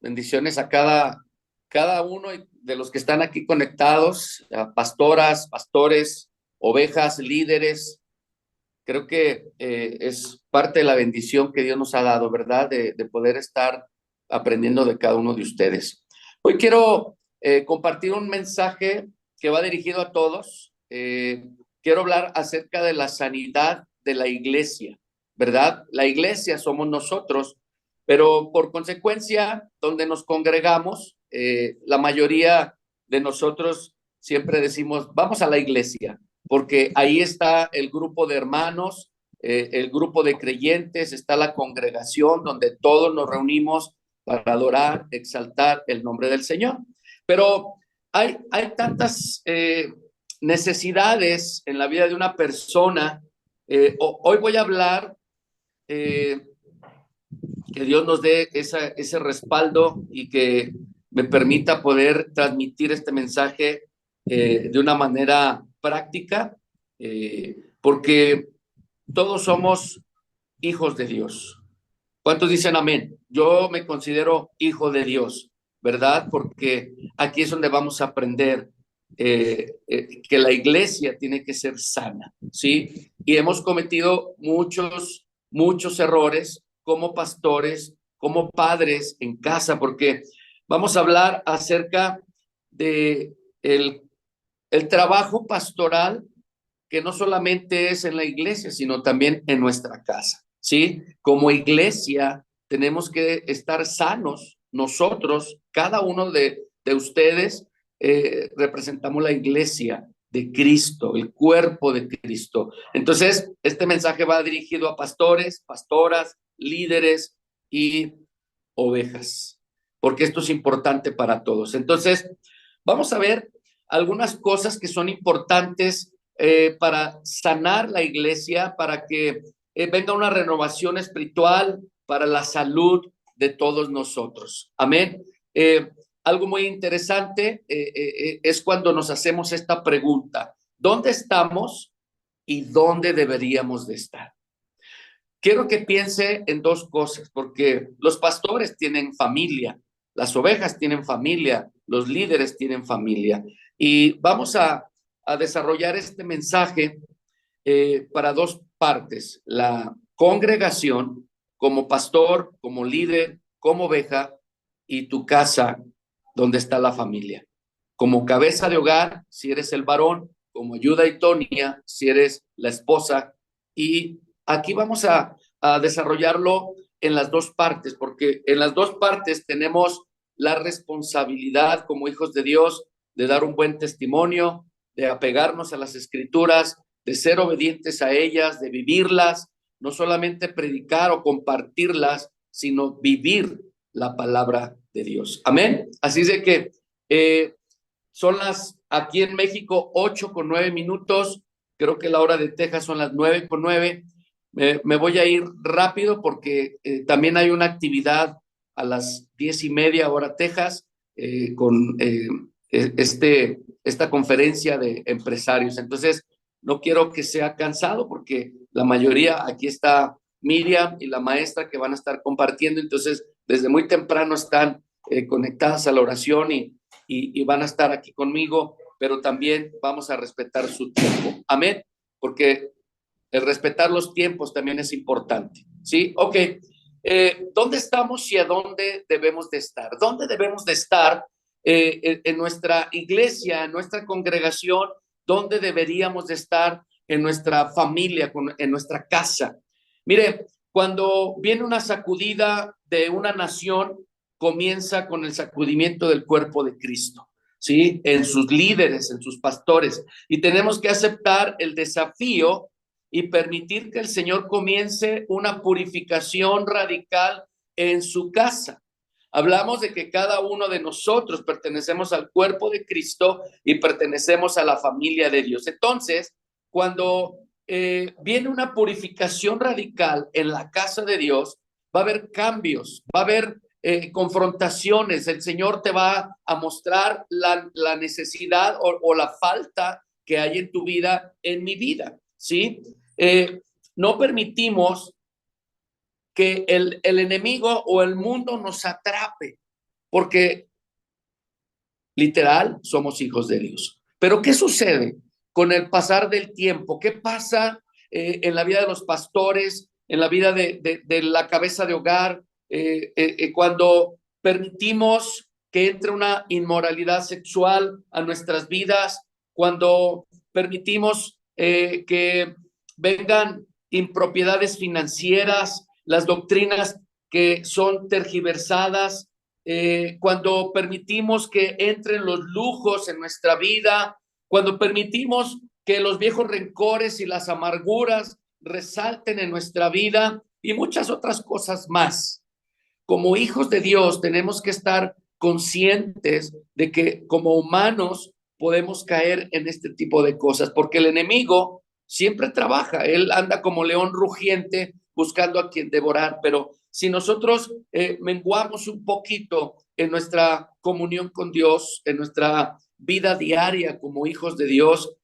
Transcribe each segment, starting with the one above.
Bendiciones a cada uno de los que están aquí conectados, a pastoras, pastores, ovejas, líderes. Creo que es parte de la bendición que Dios nos ha dado, ¿verdad? De poder estar aprendiendo de cada uno de ustedes. Hoy quiero compartir un mensaje que va dirigido a todos. Quiero hablar acerca de la sanidad de la iglesia, ¿verdad? La iglesia somos nosotros, pero por consecuencia, donde nos congregamos, la mayoría de nosotros siempre decimos, vamos a la iglesia, porque ahí está el grupo de hermanos, el grupo de creyentes, está la congregación donde todos nos reunimos para adorar, exaltar el nombre del Señor. Pero hay tantas necesidades en la vida de una persona. Hoy voy a hablar, que Dios nos dé ese respaldo y que me permita poder transmitir este mensaje de una manera práctica, porque todos somos hijos de Dios. ¿Cuántos dicen amén? Yo me considero hijo de Dios, ¿verdad? Porque aquí es donde vamos a aprender que la iglesia tiene que ser sana, ¿sí? Y hemos cometido muchos errores como pastores, como padres en casa, porque vamos a hablar acerca de el trabajo pastoral, que no solamente es en la iglesia, sino también en nuestra casa, ¿sí? Como iglesia tenemos que estar sanos. Nosotros, cada uno de ustedes, representamos la iglesia de Cristo, el cuerpo de Cristo. Entonces, este mensaje va dirigido a pastores, pastoras, líderes y ovejas, porque esto es importante para todos. Entonces, vamos a ver algunas cosas que son importantes para sanar la iglesia, para que venga una renovación espiritual para la salud de todos nosotros. Amén. Algo muy interesante es cuando nos hacemos esta pregunta: ¿dónde estamos y dónde deberíamos de estar? Quiero que piense en dos cosas, porque los pastores tienen familia, las ovejas tienen familia, los líderes tienen familia. Y vamos a desarrollar este mensaje para dos partes: la congregación como pastor, como líder, como oveja, y tu casa donde está la familia. Como cabeza de hogar, si eres el varón; como ayuda idónea, si eres la esposa. Y aquí vamos a desarrollarlo en las dos partes, porque en las dos partes tenemos la responsabilidad como hijos de Dios de dar un buen testimonio, de apegarnos a las escrituras, de ser obedientes a ellas, de vivirlas, no solamente predicar o compartirlas, sino vivir la palabra de Dios. Amén. Así es de que son aquí en México 8:09. Creo que la hora de Texas son las 9:09. Me voy a ir rápido porque también hay una actividad a las 10:30 hora Texas, con esta conferencia de empresarios. Entonces, no quiero que sea cansado porque la mayoría, aquí está Miriam y la maestra que van a estar compartiendo. Entonces, desde muy temprano están conectadas a la oración y van a estar aquí conmigo, pero también vamos a respetar su tiempo. Amén. Porque el respetar los tiempos también es importante. ¿Sí? Ok. ¿Dónde estamos y a dónde debemos de estar? ¿Dónde debemos de estar en nuestra iglesia, en nuestra congregación? ¿Dónde deberíamos de estar en nuestra familia, en nuestra casa? Mire, cuando viene una sacudida de una nación, comienza con el sacudimiento del cuerpo de Cristo, ¿sí? En sus líderes, en sus pastores. Y tenemos que aceptar el desafío y permitir que el Señor comience una purificación radical en su casa. Hablamos de que cada uno de nosotros pertenecemos al cuerpo de Cristo y pertenecemos a la familia de Dios. Entonces, cuando viene una purificación radical en la casa de Dios, va a haber cambios, va a haber confrontaciones. El Señor te va a mostrar la necesidad o la falta que hay en tu vida, en mi vida, ¿sí? No permitimos que el enemigo o el mundo nos atrape. porque literal somos hijos de Dios. Pero ¿qué sucede con el pasar del tiempo? ¿Qué pasa en la vida de los pastores, en la vida de la cabeza de hogar, cuando permitimos que entre una inmoralidad sexual a nuestras vidas, cuando permitimos que vengan impropiedades financieras, las doctrinas que son tergiversadas, cuando permitimos que entren los lujos en nuestra vida, cuando permitimos que los viejos rencores y las amarguras resalten en nuestra vida y muchas otras cosas más. Como hijos de Dios tenemos que estar conscientes de que como humanos podemos caer en este tipo de cosas, porque el enemigo siempre trabaja, él anda como león rugiente buscando a quien devorar, pero si nosotros menguamos un poquito en nuestra comunión con Dios, en nuestra vida diaria como hijos de Dios,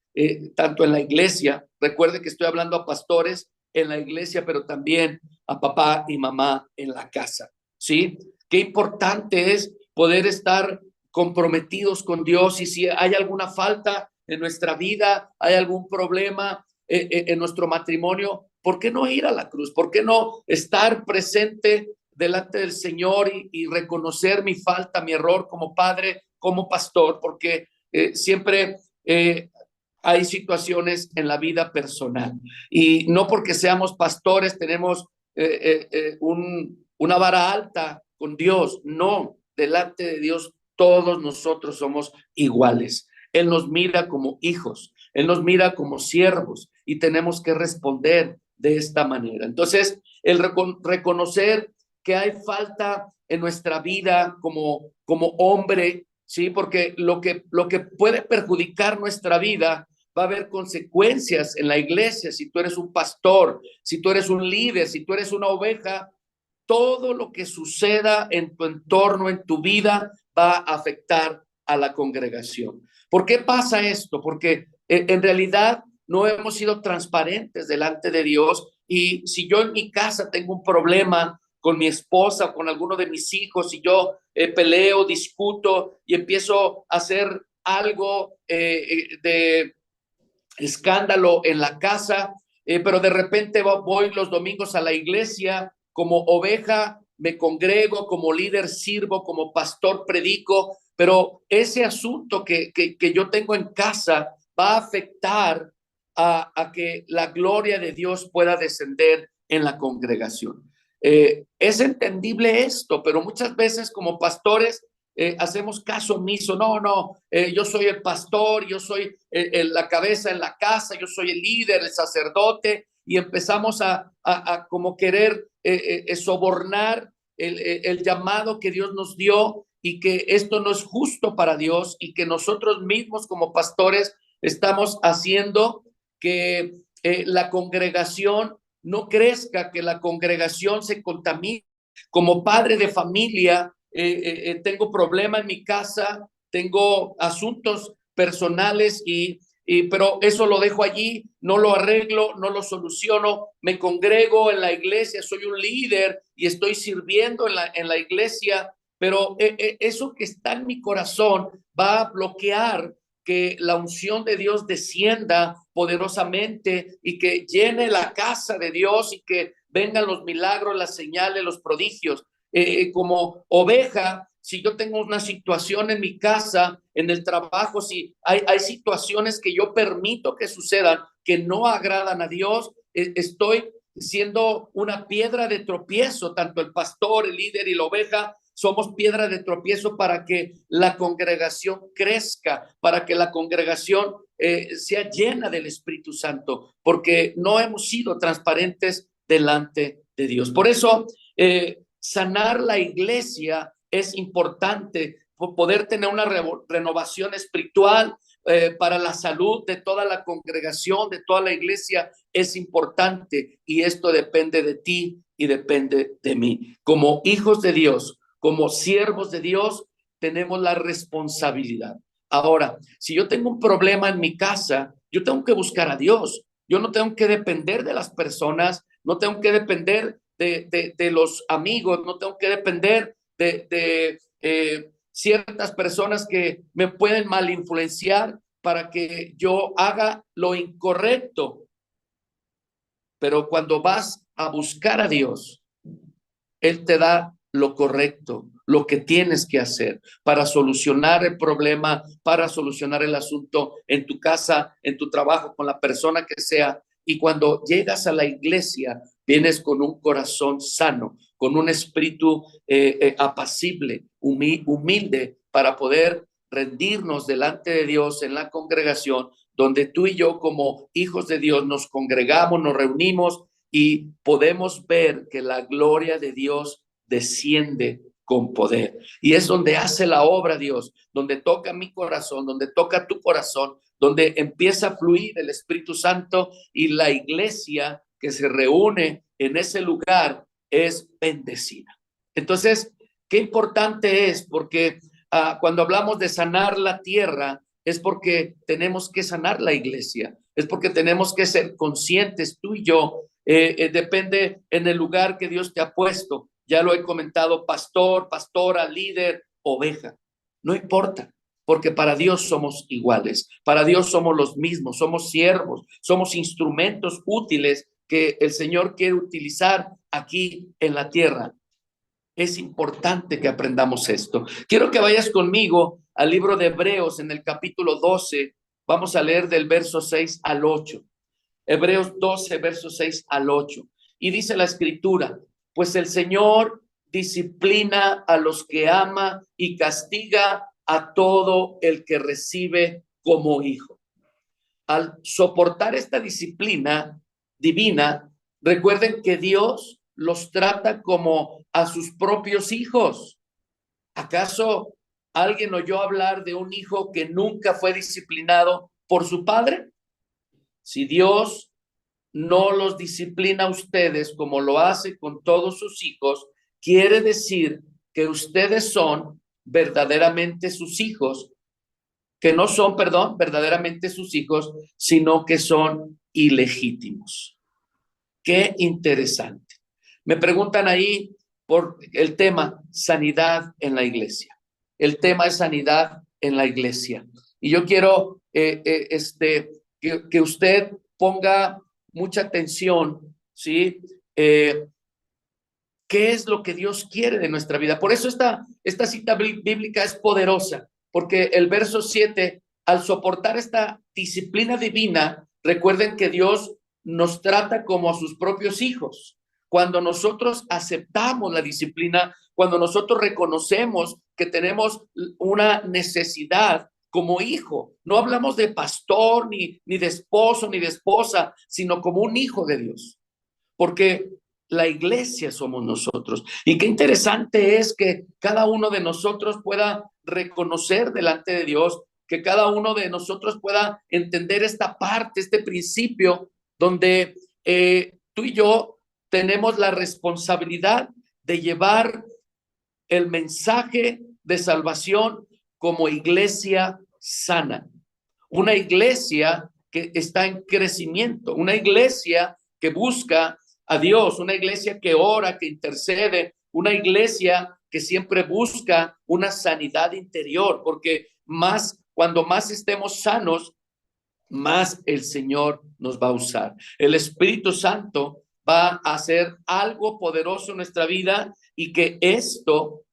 tanto en la iglesia, recuerde que estoy hablando a pastores en la iglesia, pero también a papá y mamá en la casa, ¿sí? Qué importante es poder estar comprometidos con Dios, y si hay alguna falta en nuestra vida, hay algún problema en nuestro matrimonio, ¿por qué no ir a la cruz? ¿Por qué no estar presente delante del Señor y reconocer mi falta, mi error como padre, como pastor? Porque siempre hay situaciones en la vida personal y no porque seamos pastores tenemos una vara alta con Dios. No, delante de Dios todos nosotros somos iguales. Él nos mira como hijos, Él nos mira como siervos y tenemos que responder de esta manera. Entonces, el reconocer que hay falta en nuestra vida como hombre, ¿sí? Porque lo que puede perjudicar nuestra vida va a haber consecuencias en la iglesia. Si tú eres un pastor, si tú eres un líder, si tú eres una oveja, todo lo que suceda en tu entorno, en tu vida, va a afectar a la congregación. ¿Por qué pasa esto? Porque en realidad no hemos sido transparentes delante de Dios, y si yo en mi casa tengo un problema con mi esposa o con alguno de mis hijos y yo peleo, discuto y empiezo a hacer algo de escándalo en la casa, pero de repente voy los domingos a la iglesia, como oveja me congrego, como líder sirvo, como pastor predico, pero ese asunto que yo tengo en casa va a afectar a que la gloria de Dios pueda descender en la congregación. Es entendible esto, pero muchas veces como pastores hacemos caso omiso. No, yo soy el pastor, yo soy la cabeza en la casa, yo soy el líder, el sacerdote, y empezamos a como querer sobornar el llamado que Dios nos dio, y que esto no es justo para Dios, y que nosotros mismos como pastores estamos haciendo que la congregación no crezca, que la congregación se contamine. Como padre de familia, tengo problema en mi casa, tengo asuntos personales pero eso lo dejo allí, no lo arreglo, no lo soluciono, me congrego en la iglesia, soy un líder y estoy sirviendo en la iglesia, pero eso que está en mi corazón va a bloquear que la unción de Dios descienda poderosamente y que llene la casa de Dios y que vengan los milagros, las señales, los prodigios. Como oveja, si yo tengo una situación en mi casa, en el trabajo, si hay situaciones que yo permito que sucedan, que no agradan a Dios, estoy siendo una piedra de tropiezo. Tanto el pastor, el líder y la oveja somos piedra de tropiezo para que la congregación crezca, para que la congregación sea llena del Espíritu Santo, porque no hemos sido transparentes delante de Dios. Por eso, sanar la iglesia es importante, poder tener una renovación espiritual para la salud de toda la congregación, de toda la iglesia, es importante, y esto depende de ti y depende de mí. Como hijos de Dios, como siervos de Dios, tenemos la responsabilidad. Ahora, si yo tengo un problema en mi casa, yo tengo que buscar a Dios. Yo no tengo que depender de las personas, no tengo que depender de los amigos, no tengo que depender ciertas personas que me pueden mal influenciar para que yo haga lo incorrecto. Pero cuando vas a buscar a Dios, Él te da lo correcto, lo que tienes que hacer para solucionar el problema, para solucionar el asunto en tu casa, en tu trabajo, con la persona que sea. Y cuando llegas a la iglesia, vienes con un corazón sano, con un espíritu apacible, humilde, para poder rendirnos delante de Dios en la congregación, donde tú y yo como hijos de Dios nos congregamos, nos reunimos y podemos ver que la gloria de Dios desciende con poder. Y es donde hace la obra Dios, donde toca mi corazón, donde toca tu corazón, donde empieza a fluir el Espíritu Santo y la iglesia que se reúne en ese lugar es bendecida. Entonces, qué importante es, porque cuando hablamos de sanar la tierra, es porque tenemos que sanar la iglesia, es porque tenemos que ser conscientes, tú y yo, depende en el lugar que Dios te ha puesto. Ya lo he comentado, pastor, pastora, líder, oveja. No importa, porque para Dios somos iguales, para Dios somos los mismos, somos siervos, somos instrumentos útiles que el Señor quiere utilizar aquí en la tierra. Es importante que aprendamos esto. Quiero que vayas conmigo al libro de Hebreos en el capítulo 12. Vamos a leer del verso 6 al 8. Hebreos 12, versos 6 al 8. Y dice la escritura, pues el Señor disciplina a los que ama y castiga a todo el que recibe como hijo. Al soportar esta disciplina divina, recuerden que Dios los trata como a sus propios hijos. ¿Acaso alguien oyó hablar de un hijo que nunca fue disciplinado por su padre? Si Dios no los disciplina a ustedes como lo hace con todos sus hijos, quiere decir que ustedes son verdaderamente sus hijos, que no son, perdón, verdaderamente sus hijos, sino que son ilegítimos. Qué interesante. Me preguntan ahí por el tema sanidad en la iglesia. El tema es sanidad en la iglesia. Y yo quiero que usted ponga mucha atención, ¿sí? ¿Qué es lo que Dios quiere de nuestra vida? Por eso esta cita bíblica es poderosa, porque el verso 7, al soportar esta disciplina divina, recuerden que Dios nos trata como a sus propios hijos. Cuando nosotros aceptamos la disciplina, cuando nosotros reconocemos que tenemos una necesidad como hijo, no hablamos de pastor, ni de esposo, ni de esposa, sino como un hijo de Dios, porque la iglesia somos nosotros. Y qué interesante es que cada uno de nosotros pueda reconocer delante de Dios, que cada uno de nosotros pueda entender esta parte, este principio, donde tú y yo tenemos la responsabilidad de llevar el mensaje de salvación como iglesia sana. Una iglesia que está en crecimiento, una iglesia que busca a Dios, una iglesia que ora, que intercede, una iglesia que siempre busca una sanidad interior, porque cuando más estemos sanos, más el Señor nos va a usar. El Espíritu Santo va a hacer algo poderoso en nuestra vida y que esto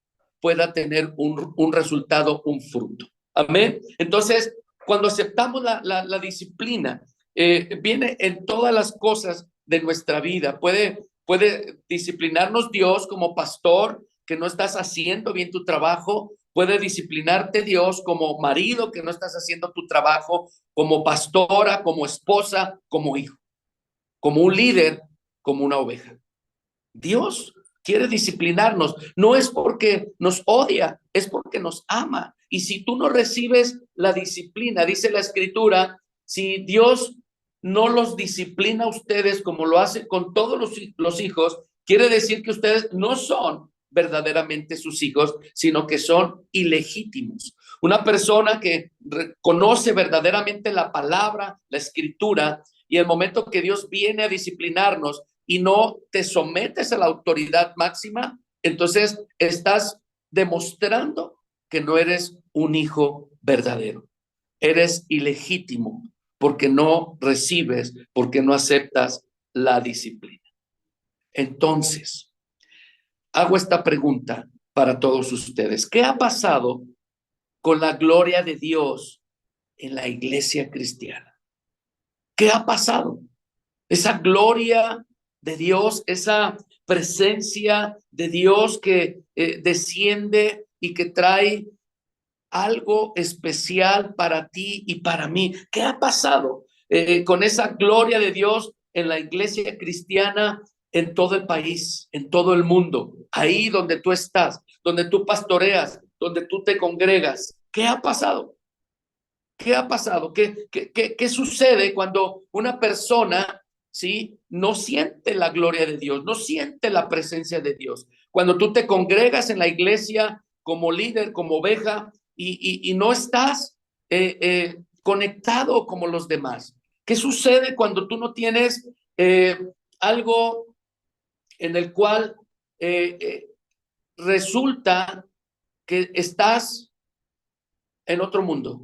pueda tener un resultado, un fruto. Amén. Entonces, cuando aceptamos la disciplina, viene en todas las cosas de nuestra vida. Puede disciplinarnos Dios como pastor, que no estás haciendo bien tu trabajo. Puede disciplinarte Dios como marido, que no estás haciendo tu trabajo, como pastora, como esposa, como hijo, como un líder, como una oveja. Dios quiere disciplinarnos. No es porque nos odia, es porque nos ama. Y si tú no recibes la disciplina, dice la escritura, si Dios no los disciplina a ustedes como lo hace con todos los hijos, quiere decir que ustedes no son verdaderamente sus hijos, sino que son ilegítimos. Una persona que conoce verdaderamente la palabra, la escritura, y el momento que Dios viene a disciplinarnos y no te sometes a la autoridad máxima, entonces estás demostrando que no eres un hijo verdadero. Eres ilegítimo porque no recibes, porque no aceptas la disciplina. Entonces, hago esta pregunta para todos ustedes. ¿Qué ha pasado con la gloria de Dios en la iglesia cristiana? ¿Qué ha pasado? Esa gloria de Dios, esa presencia de Dios que desciende y que trae algo especial para ti y para mí. ¿Qué ha pasado con esa gloria de Dios en la iglesia cristiana en todo el país, en todo el mundo? Ahí donde tú estás, donde tú pastoreas, donde tú te congregas. ¿Qué ha pasado? ¿Qué ha pasado? ¿Qué sucede cuando una persona, sí, no siente la gloria de Dios, no siente la presencia de Dios? Cuando tú te congregas en la iglesia como líder, como oveja, y no estás conectado como los demás. ¿Qué sucede cuando tú no tienes algo en el cual resulta que estás en otro mundo?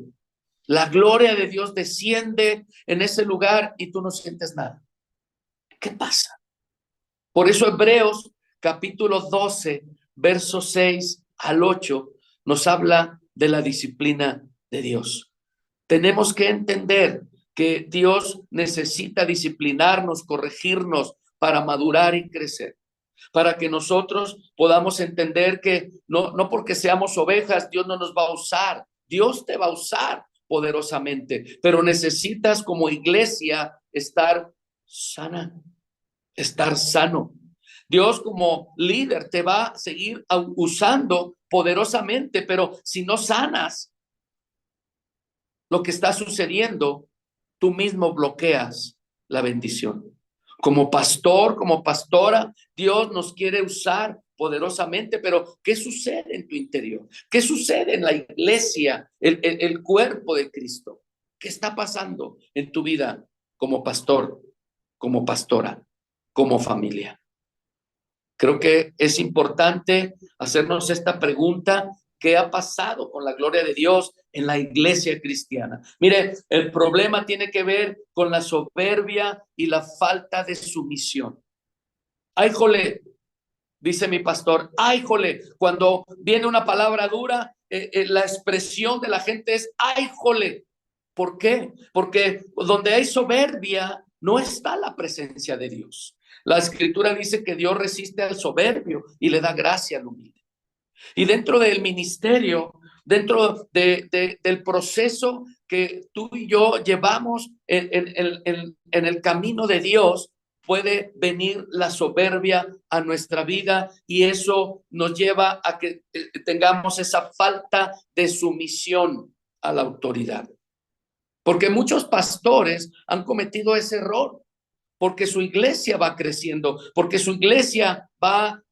La gloria de Dios desciende en ese lugar y tú no sientes nada. ¿Qué pasa? Por eso Hebreos capítulo 12, versos 6 al 8 nos habla de la disciplina de Dios. Tenemos que entender que Dios necesita disciplinarnos, corregirnos para madurar y crecer, para que nosotros podamos entender que no porque seamos ovejas, Dios no nos va a usar. Dios te va a usar poderosamente, pero necesitas como iglesia estar sana, estar sano. Dios como líder te va a seguir usando poderosamente, pero si no sanas lo que está sucediendo, tú mismo bloqueas la bendición. Como pastor, como pastora, Dios nos quiere usar poderosamente, pero ¿qué sucede en tu interior? ¿Qué sucede en la iglesia, el cuerpo de Cristo? ¿Qué está pasando en tu vida como pastor, como pastora, como familia? Creo que es importante hacernos esta pregunta: ¿qué ha pasado con la gloria de Dios en la iglesia cristiana? Mire, el problema tiene que ver con la soberbia y la falta de sumisión. Ay, jole, dice mi pastor, ay, jole, cuando viene una palabra dura, la expresión de la gente es, ay, jole. ¿Por qué? Porque donde hay soberbia no está la presencia de Dios. La escritura dice que Dios resiste al soberbio y le da gracia al humilde. Y dentro del ministerio, dentro del proceso que tú y yo llevamos en el camino de Dios, puede venir la soberbia a nuestra vida y eso nos lleva a que tengamos esa falta de sumisión a la autoridad. Porque muchos pastores han cometido ese error, porque su iglesia va creciendo, porque su iglesia va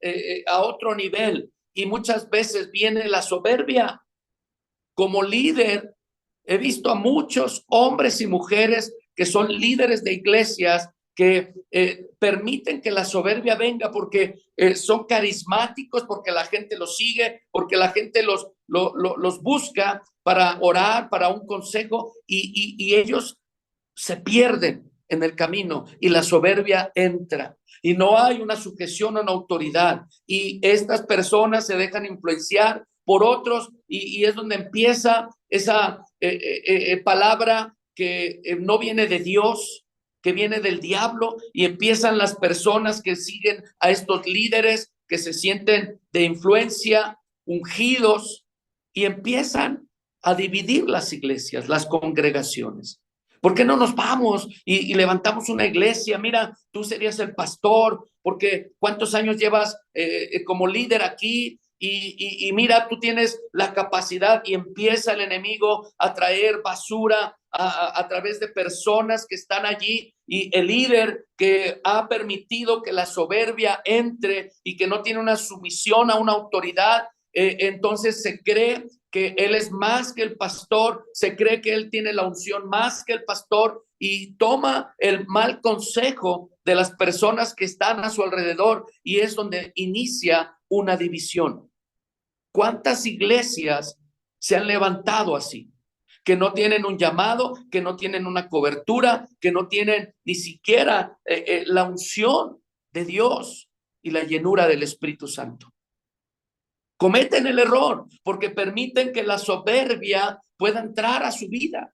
a otro nivel y muchas veces viene la soberbia. Como líder, he visto a muchos hombres y mujeres que son líderes de iglesias que permiten que la soberbia venga porque son carismáticos, porque la gente los sigue, porque la gente los busca para orar, para un consejo y ellos se pierden en el camino y la soberbia entra y no hay una sujeción a una autoridad y estas personas se dejan influenciar por otros y es donde empieza esa palabra que no viene de Dios, que viene del diablo y empiezan las personas que siguen a estos líderes que se sienten de influencia, ungidos y empiezan a dividir las iglesias, las congregaciones. ¿Por qué no nos vamos y levantamos una iglesia? Mira, tú serías el pastor, porque ¿cuántos años llevas como líder aquí? Y mira, tú tienes la capacidad y empieza el enemigo a traer basura a través de personas que están allí y el líder que ha permitido que la soberbia entre y que no tiene una sumisión a una autoridad, entonces se cree que él es más que el pastor, se cree que él tiene la unción más que el pastor y toma el mal consejo de las personas que están a su alrededor y es donde inicia una división. ¿Cuántas iglesias se han levantado así? Que no tienen un llamado, que no tienen una cobertura, que no tienen ni siquiera la unción de Dios y la llenura del Espíritu Santo. Cometen el error porque permiten que la soberbia pueda entrar a su vida.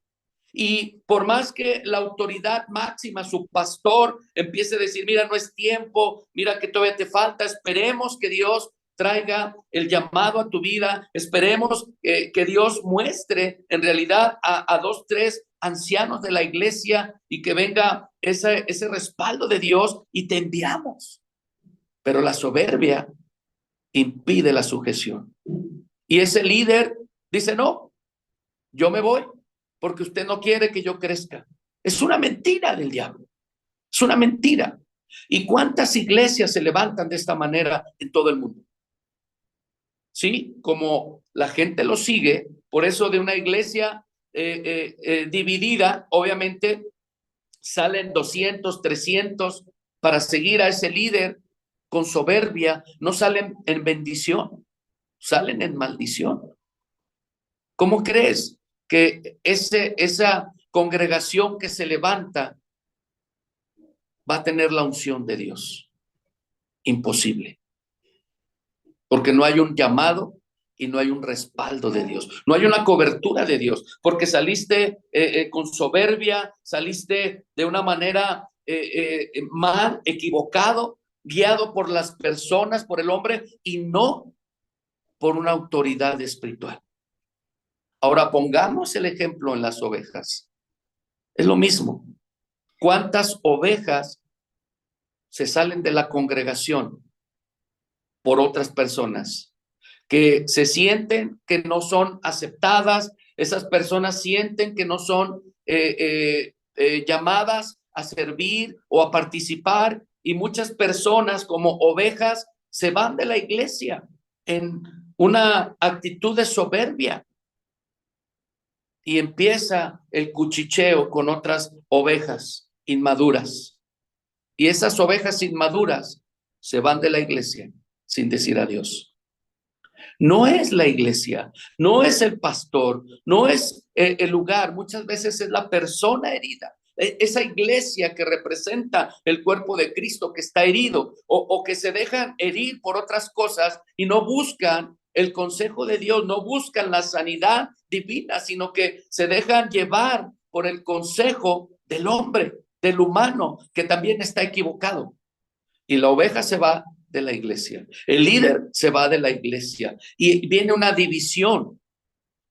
Y por más que la autoridad máxima, su pastor, empiece a decir, mira, no es tiempo, mira que todavía te falta, esperemos que Dios traiga el llamado a tu vida, esperemos que Dios muestre en realidad a dos, tres ancianos de la iglesia y que venga ese respaldo de Dios y te enviamos. Pero la soberbia impide la sujeción. Y ese líder dice, no, yo me voy porque usted no quiere que yo crezca. Es una mentira del diablo. Es una mentira. ¿Y cuántas iglesias se levantan de esta manera en todo el mundo? Sí, como la gente lo sigue, por eso de una iglesia dividida, obviamente salen 200, 300 para seguir a ese líder con soberbia, no salen en bendición, salen en maldición. ¿Cómo crees que esa congregación que se levanta va a tener la unción de Dios? Imposible. Porque no hay un llamado y no hay un respaldo de Dios. No hay una cobertura de Dios. Porque saliste con soberbia, saliste de una manera mal, equivocado, guiado por las personas, por el hombre y no por una autoridad espiritual. Ahora pongamos el ejemplo en las ovejas. Es lo mismo. ¿Cuántas ovejas se salen de la congregación por otras personas que se sienten que no son aceptadas? Esas personas sienten que no son llamadas a servir o a participar, y muchas personas como ovejas se van de la iglesia en una actitud de soberbia y empieza el cuchicheo con otras ovejas inmaduras. Y esas ovejas inmaduras se van de la iglesia sin decir adiós. No es la iglesia, no es el pastor, no es el lugar, muchas veces es la persona herida. Esa iglesia que representa el cuerpo de Cristo que está herido o que se dejan herir por otras cosas y no buscan el consejo de Dios, no buscan la sanidad divina, sino que se dejan llevar por el consejo del hombre, del humano, que también está equivocado. Y la oveja se va de la iglesia, el líder se va de la iglesia y viene una división.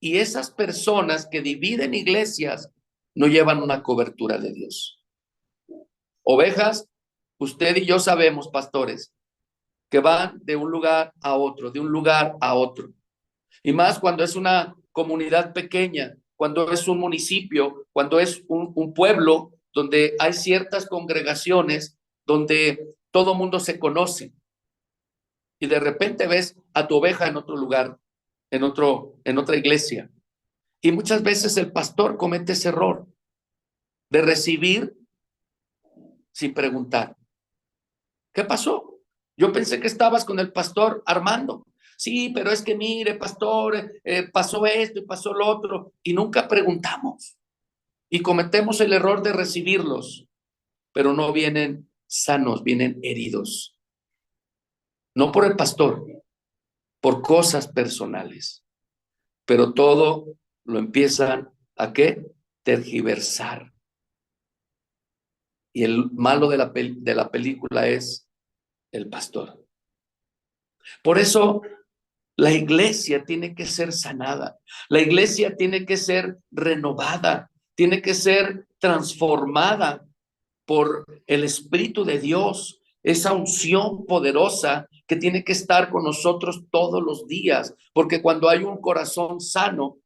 Y esas personas que dividen iglesias no llevan una cobertura de Dios. Ovejas, usted y yo sabemos, pastores, que van de un lugar a otro, de un lugar a otro. Y más cuando es una comunidad pequeña, cuando es un municipio, cuando es un pueblo donde hay ciertas congregaciones donde todo mundo se conoce. Y de repente ves a tu oveja en otro lugar, en otra iglesia. Y muchas veces el pastor comete ese error de recibir sin preguntar. ¿Qué pasó? Yo pensé que estabas con el pastor Armando. Sí, pero es que mire, pastor, pasó esto y pasó lo otro. Y nunca preguntamos. Y cometemos el error de recibirlos, pero no vienen sanos, vienen heridos. No por el pastor, por cosas personales. Pero todo lo empiezan a ¿qué? Tergiversar. Y el malo de la película es el pastor. Por eso la iglesia tiene que ser sanada, la iglesia tiene que ser renovada, tiene que ser transformada por el Espíritu de Dios, esa unción poderosa que tiene que estar con nosotros todos los días, porque cuando hay un corazón sano,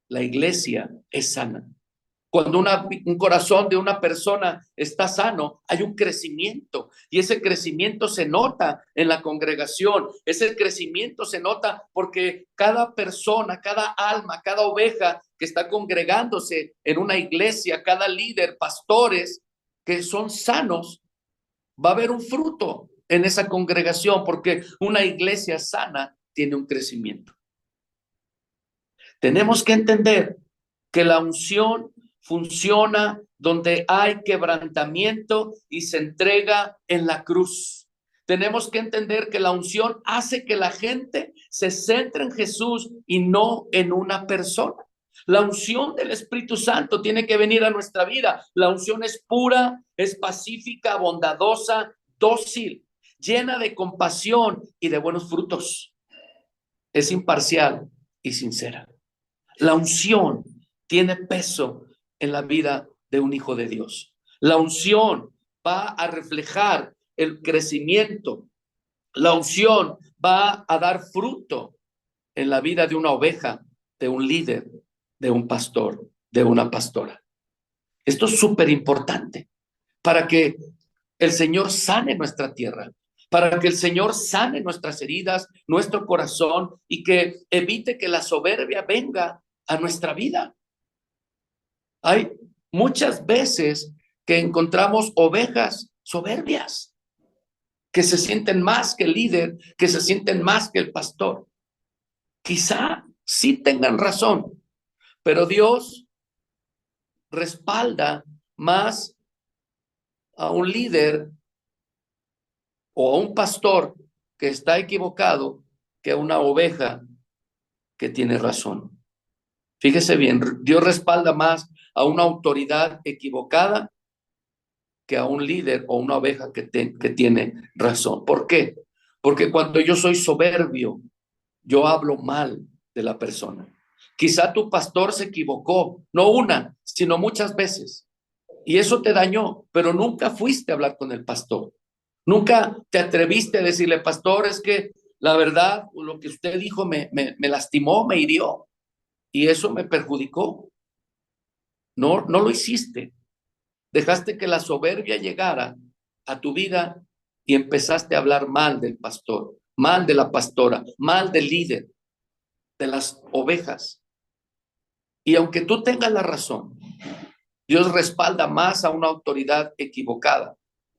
la iglesia es sana. Cuando un corazón de una persona está sano, hay un crecimiento y ese crecimiento se nota en la congregación. Ese crecimiento se nota porque cada persona, cada alma, cada oveja que está congregándose en una iglesia, cada líder, pastores que son sanos, va a haber un fruto en esa congregación porque una iglesia sana tiene un crecimiento. Tenemos que entender que la unción funciona donde hay quebrantamiento y se entrega en la cruz. Tenemos que entender que la unción hace que la gente se centre en Jesús y no en una persona. La unción del Espíritu Santo tiene que venir a nuestra vida. La unción es pura, es pacífica, bondadosa, dócil, llena de compasión y de buenos frutos. Es imparcial y sincera. La unción tiene peso en la vida de un hijo de Dios. La unción va a reflejar el crecimiento. La unción va a dar fruto en la vida de una oveja, de un líder, de un pastor, de una pastora. Esto es súper importante para que el Señor sane nuestra tierra, para que el Señor sane nuestras heridas, nuestro corazón y que evite que la soberbia venga a nuestra vida. Hay muchas veces que encontramos ovejas soberbias, que se sienten más que el líder, que se sienten más que el pastor. Quizá sí tengan razón, pero Dios respalda más a un líder o a un pastor que está equivocado que a una oveja que tiene razón. Fíjese bien, Dios respalda más a una autoridad equivocada que a un líder o una oveja que tiene razón. ¿Por qué? Porque cuando yo soy soberbio, yo hablo mal de la persona. Quizá tu pastor se equivocó, no una, sino muchas veces. Y eso te dañó, pero nunca fuiste a hablar con el pastor. Nunca te atreviste a decirle, pastor, es que la verdad, lo que usted dijo me lastimó, me hirió. Y eso me perjudicó. No lo hiciste. Dejaste que la soberbia llegara a tu vida y empezaste a hablar mal del pastor, mal de la pastora, mal del líder, de las ovejas. Y aunque tú tengas la razón, Dios respalda más a una autoridad equivocada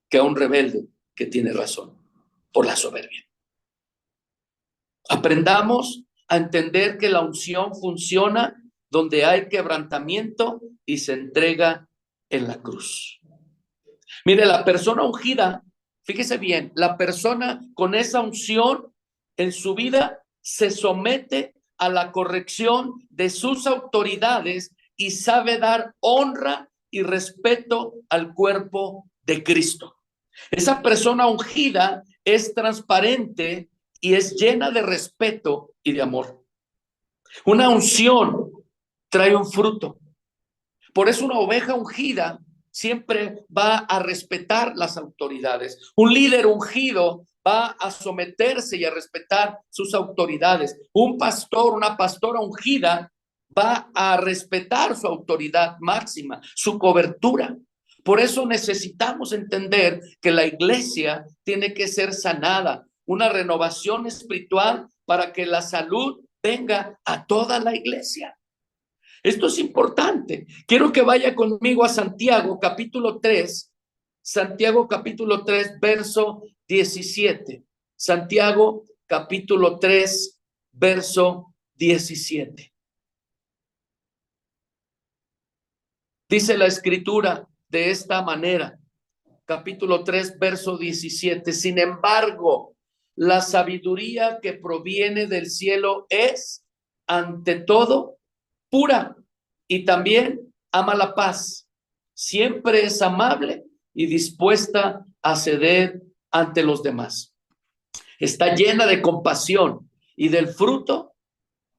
que a un rebelde que tiene razón por la soberbia. Aprendamos a entender que la unción funciona donde hay quebrantamiento y se entrega en la cruz. Mire, la persona ungida, fíjese bien, la persona con esa unción en su vida se somete a la corrección de sus autoridades y sabe dar honra y respeto al cuerpo de Cristo. Esa persona ungida es transparente y es llena de respeto y de amor. Una unción trae un fruto. Por eso una oveja ungida siempre va a respetar las autoridades. Un líder ungido va a someterse y a respetar sus autoridades. Un pastor, una pastora ungida va a respetar su autoridad máxima, su cobertura. Por eso necesitamos entender que la iglesia tiene que ser sanada, una renovación espiritual para que la salud venga a toda la iglesia. Esto es importante. Quiero que vaya conmigo a Santiago capítulo 3, Santiago capítulo 3, verso 17. Santiago capítulo 3, verso 17. Dice la escritura de esta manera, capítulo 3, verso 17. Sin embargo, la sabiduría que proviene del cielo es, ante todo, pura y también ama la paz. Siempre es amable y dispuesta a ceder ante los demás. Está llena de compasión y del fruto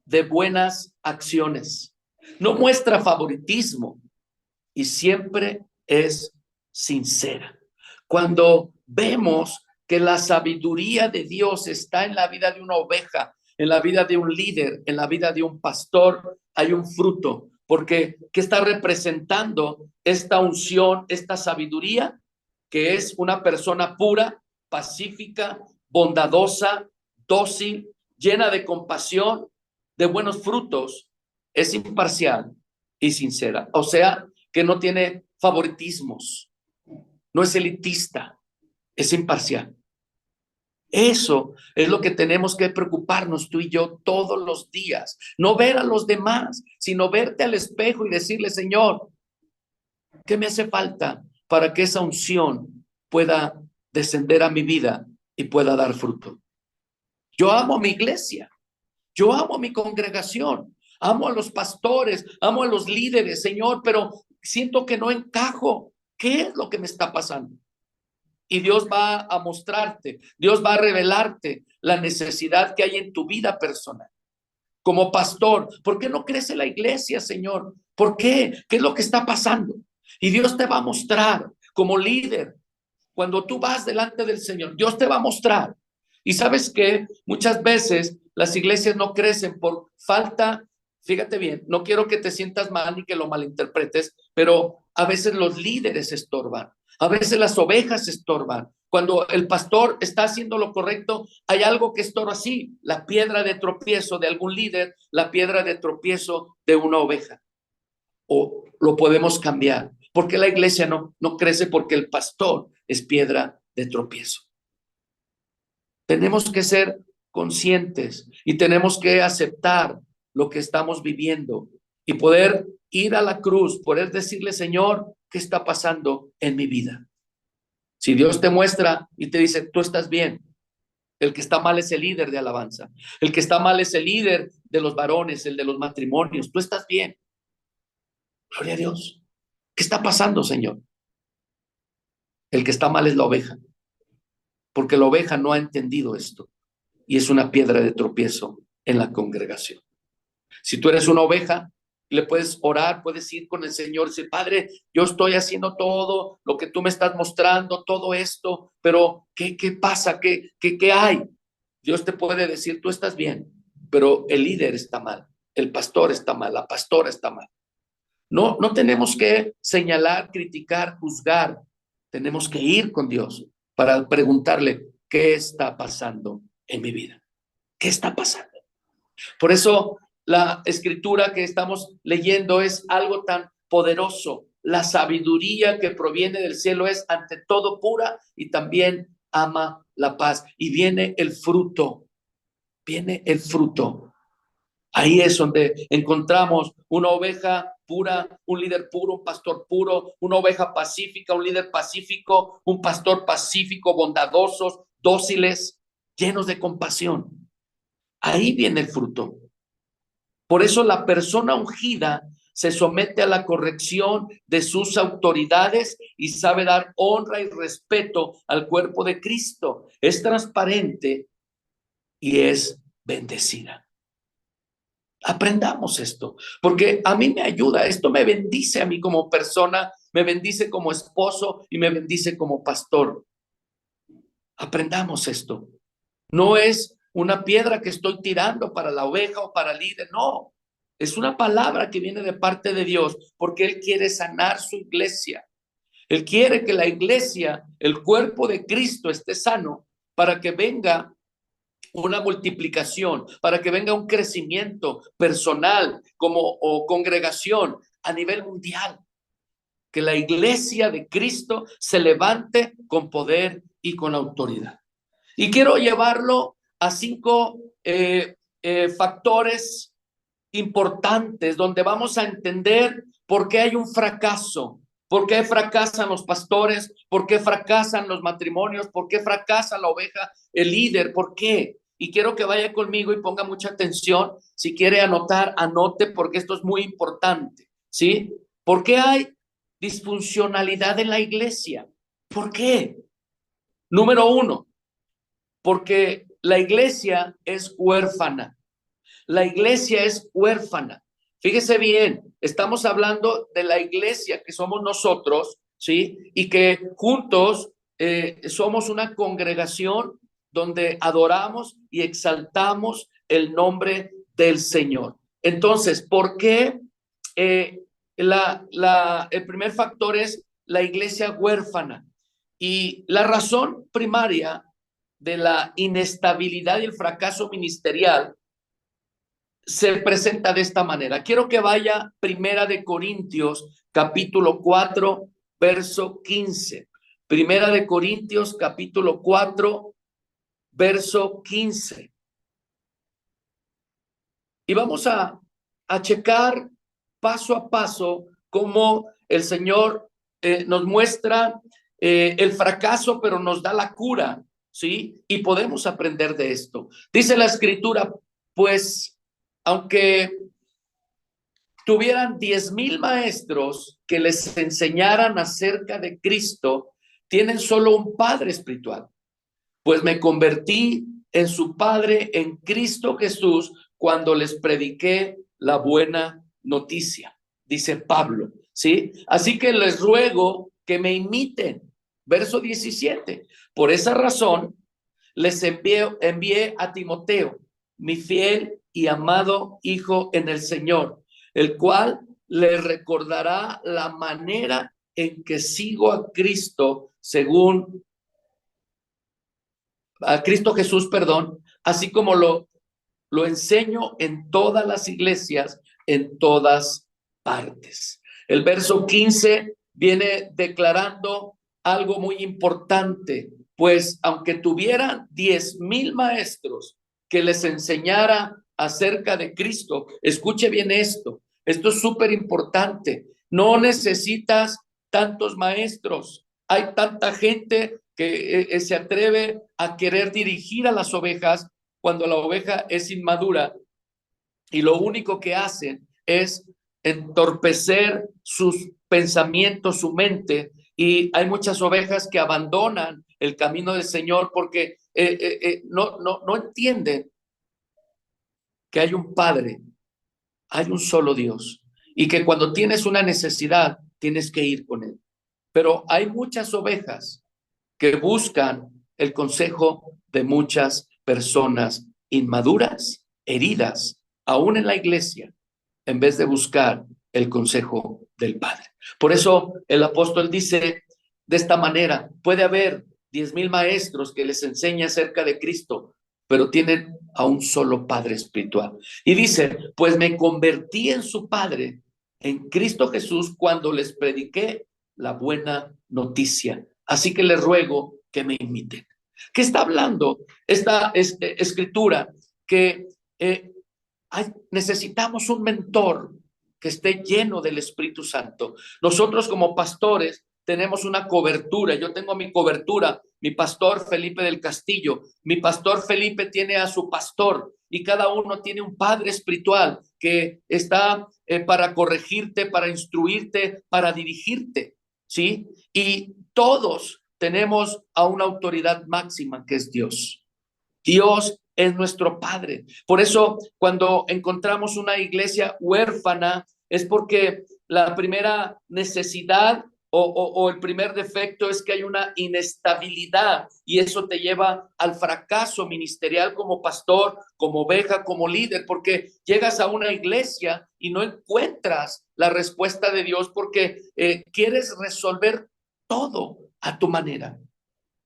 de buenas acciones. No muestra favoritismo y siempre es sincera. Cuando vemos que la sabiduría de Dios está en la vida de una oveja, en la vida de un líder, en la vida de un pastor, hay un fruto. Porque, ¿qué está representando esta unción, esta sabiduría? Que es una persona pura, pacífica, bondadosa, dócil, llena de compasión, de buenos frutos, es imparcial y sincera. O sea, que no tiene favoritismos, no es elitista, es imparcial. Eso es lo que tenemos que preocuparnos tú y yo todos los días. No ver a los demás, sino verte al espejo y decirle, Señor, ¿qué me hace falta para que esa unción pueda descender a mi vida y pueda dar fruto? Yo amo a mi iglesia, yo amo a mi congregación, amo a los pastores, amo a los líderes, Señor, pero siento que no encajo. ¿Qué es lo que me está pasando? Y Dios va a mostrarte, Dios va a revelarte la necesidad que hay en tu vida personal. Como pastor, ¿por qué no crece la iglesia, Señor? ¿Por qué? ¿Qué es lo que está pasando? Y Dios te va a mostrar como líder. Cuando tú vas delante del Señor, Dios te va a mostrar. Y sabes que muchas veces las iglesias no crecen por falta, fíjate bien, no quiero que te sientas mal ni que lo malinterpretes, pero a veces los líderes estorban, a veces las ovejas estorban. Cuando el pastor está haciendo lo correcto, hay algo que estorba así, la piedra de tropiezo de algún líder, la piedra de tropiezo de una oveja. O lo podemos cambiar. Porque la iglesia no crece porque el pastor es piedra de tropiezo. Tenemos que ser conscientes y tenemos que aceptar lo que estamos viviendo y poder ir a la cruz, poder decirle, Señor, ¿qué está pasando en mi vida? Si Dios te muestra y te dice, tú estás bien, el que está mal es el líder de alabanza, el que está mal es el líder de los varones, el de los matrimonios, tú estás bien. Gloria a Dios. ¿Qué está pasando, Señor? El que está mal es la oveja, porque la oveja no ha entendido esto y es una piedra de tropiezo en la congregación. Si tú eres una oveja, le puedes orar, puedes ir con el Señor y decir, Padre, yo estoy haciendo todo lo que tú me estás mostrando, todo esto, pero ¿qué pasa? ¿Qué hay? Dios te puede decir, tú estás bien, pero el líder está mal, el pastor está mal, la pastora está mal. No tenemos que señalar, criticar, juzgar. Tenemos que ir con Dios para preguntarle, ¿qué está pasando en mi vida? ¿Qué está pasando? Por eso la escritura que estamos leyendo es algo tan poderoso. La sabiduría que proviene del cielo es ante todo pura y también ama la paz. Y viene el fruto, viene el fruto. Ahí es donde encontramos una oveja pura, un líder puro, un pastor puro, una oveja pacífica, un líder pacífico, un pastor pacífico, bondadosos, dóciles, llenos de compasión. Ahí viene el fruto. Por eso la persona ungida se somete a la corrección de sus autoridades y sabe dar honra y respeto al cuerpo de Cristo. Es transparente y es bendecida. Aprendamos esto, porque a mí me ayuda, esto me bendice a mí como persona, me bendice como esposo y me bendice como pastor. Aprendamos esto. No es una piedra que estoy tirando para la oveja o para el líder, no. Es una palabra que viene de parte de Dios, porque Él quiere sanar su iglesia. Él quiere que la iglesia, el cuerpo de Cristo, esté sano para que venga una multiplicación, para que venga un crecimiento personal como o congregación a nivel mundial. Que la iglesia de Cristo se levante con poder y con autoridad. Y quiero llevarlo a 5 factores importantes donde vamos a entender por qué hay un fracaso, por qué fracasan los pastores, por qué fracasan los matrimonios, por qué fracasa la oveja, el líder, por qué. Y quiero que vaya conmigo y ponga mucha atención. Si quiere anotar, anote porque esto es muy importante, ¿sí? ¿Por qué hay disfuncionalidad en la iglesia? ¿Por qué? Número 1, porque la iglesia es huérfana. La iglesia es huérfana. Fíjese bien, estamos hablando de la iglesia que somos nosotros, ¿sí? Y que juntos somos una congregación donde adoramos y exaltamos el nombre del Señor. Entonces, ¿por qué el primer factor es la iglesia huérfana? Y la razón primaria de la inestabilidad y el fracaso ministerial se presenta de esta manera. Quiero que vaya Primera de Corintios, capítulo 4, verso 15. Primera de Corintios, capítulo 4, verso 15. Y vamos a checar paso a paso cómo el Señor nos muestra el fracaso, pero nos da la cura, ¿sí? Y podemos aprender de esto. Dice la Escritura, pues, aunque tuvieran 10,000 maestros que les enseñaran acerca de Cristo, tienen solo un padre espiritual. Pues me convertí en su padre en Cristo Jesús cuando les prediqué la buena noticia, dice Pablo, ¿sí? Así que les ruego que me imiten. Verso 17. Por esa razón les envié a Timoteo, mi fiel y amado hijo en el Señor, el cual les recordará la manera en que sigo a Cristo según a Cristo Jesús, perdón, así como lo enseño en todas las iglesias, en todas partes. El verso 15 viene declarando algo muy importante, pues aunque tuvieran 10,000 maestros que les enseñara acerca de Cristo, escuche bien esto es súper importante, no necesitas tantos maestros, hay tanta gente que se atreve a querer dirigir a las ovejas cuando la oveja es inmadura y lo único que hacen es entorpecer sus pensamientos, su mente, y hay muchas ovejas que abandonan el camino del Señor porque no entienden que hay un Padre, hay un solo Dios, y que cuando tienes una necesidad, tienes que ir con Él. Pero hay muchas ovejas que buscan el consejo de muchas personas inmaduras, heridas, aún en la iglesia, en vez de buscar el consejo del Padre. Por eso el apóstol dice de esta manera, puede haber 10,000 maestros que les enseñan acerca de Cristo, pero tienen a un solo Padre espiritual. Y dice, pues me convertí en su Padre, en Cristo Jesús, cuando les prediqué la buena noticia. Así que les ruego que me imiten. ¿Qué está hablando esta escritura? Que necesitamos un mentor que esté lleno del Espíritu Santo. Nosotros como pastores tenemos una cobertura. Yo tengo mi cobertura, mi pastor Felipe del Castillo. Mi pastor Felipe tiene a su pastor y cada uno tiene un padre espiritual que está para corregirte, para instruirte, para dirigirte, ¿sí? Y todos tenemos a una autoridad máxima que es Dios. Dios es nuestro Padre. Por eso, cuando encontramos una iglesia huérfana, es porque la primera necesidad o el primer defecto es que hay una inestabilidad y eso te lleva al fracaso ministerial como pastor, como oveja, como líder, porque llegas a una iglesia y no encuentras la respuesta de Dios porque quieres resolver todo a tu manera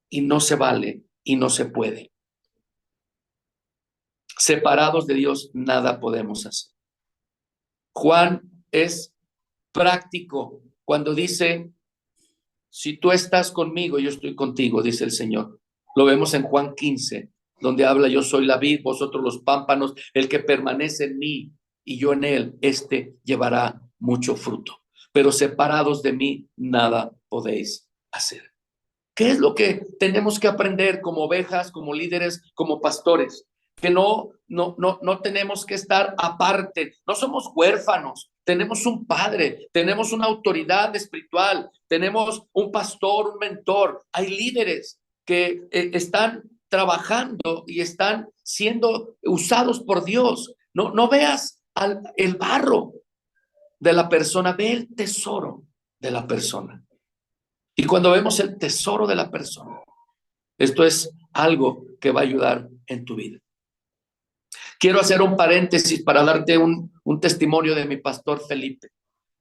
y no se vale y no se puede. Separados de Dios, nada podemos hacer. Juan es práctico cuando dice, si tú estás conmigo, yo estoy contigo, dice el Señor. Lo vemos en Juan 15, donde habla, yo soy la vid, vosotros los pámpanos, el que permanece en mí y yo en él, este llevará mucho fruto. Pero separados de mí, nada podéis hacer. ¿Qué es lo que tenemos que aprender como ovejas, como líderes, como pastores? Que no tenemos que estar aparte, no somos huérfanos, tenemos un padre, tenemos una autoridad espiritual, tenemos un pastor, un mentor, hay líderes que están trabajando y están siendo usados por Dios. No veas el barro de la persona, ve el tesoro de la persona. Y cuando vemos el tesoro de la persona, esto es algo que va a ayudar en tu vida. Quiero hacer un paréntesis para darte un testimonio de mi pastor Felipe.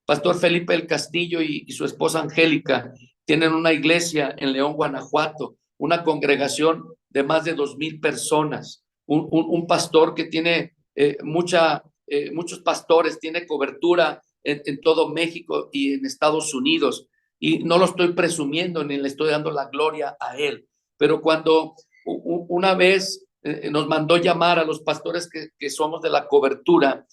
Pastor Felipe del Castillo y su esposa Angélica tienen una iglesia en León, Guanajuato, una congregación de más de 2,000 personas. Un pastor que tiene muchos pastores, tiene cobertura en todo México y en Estados Unidos. Y no lo estoy presumiendo ni le estoy dando la gloria a él. Pero cuando una vez nos mandó llamar a los pastores que somos de la cobertura.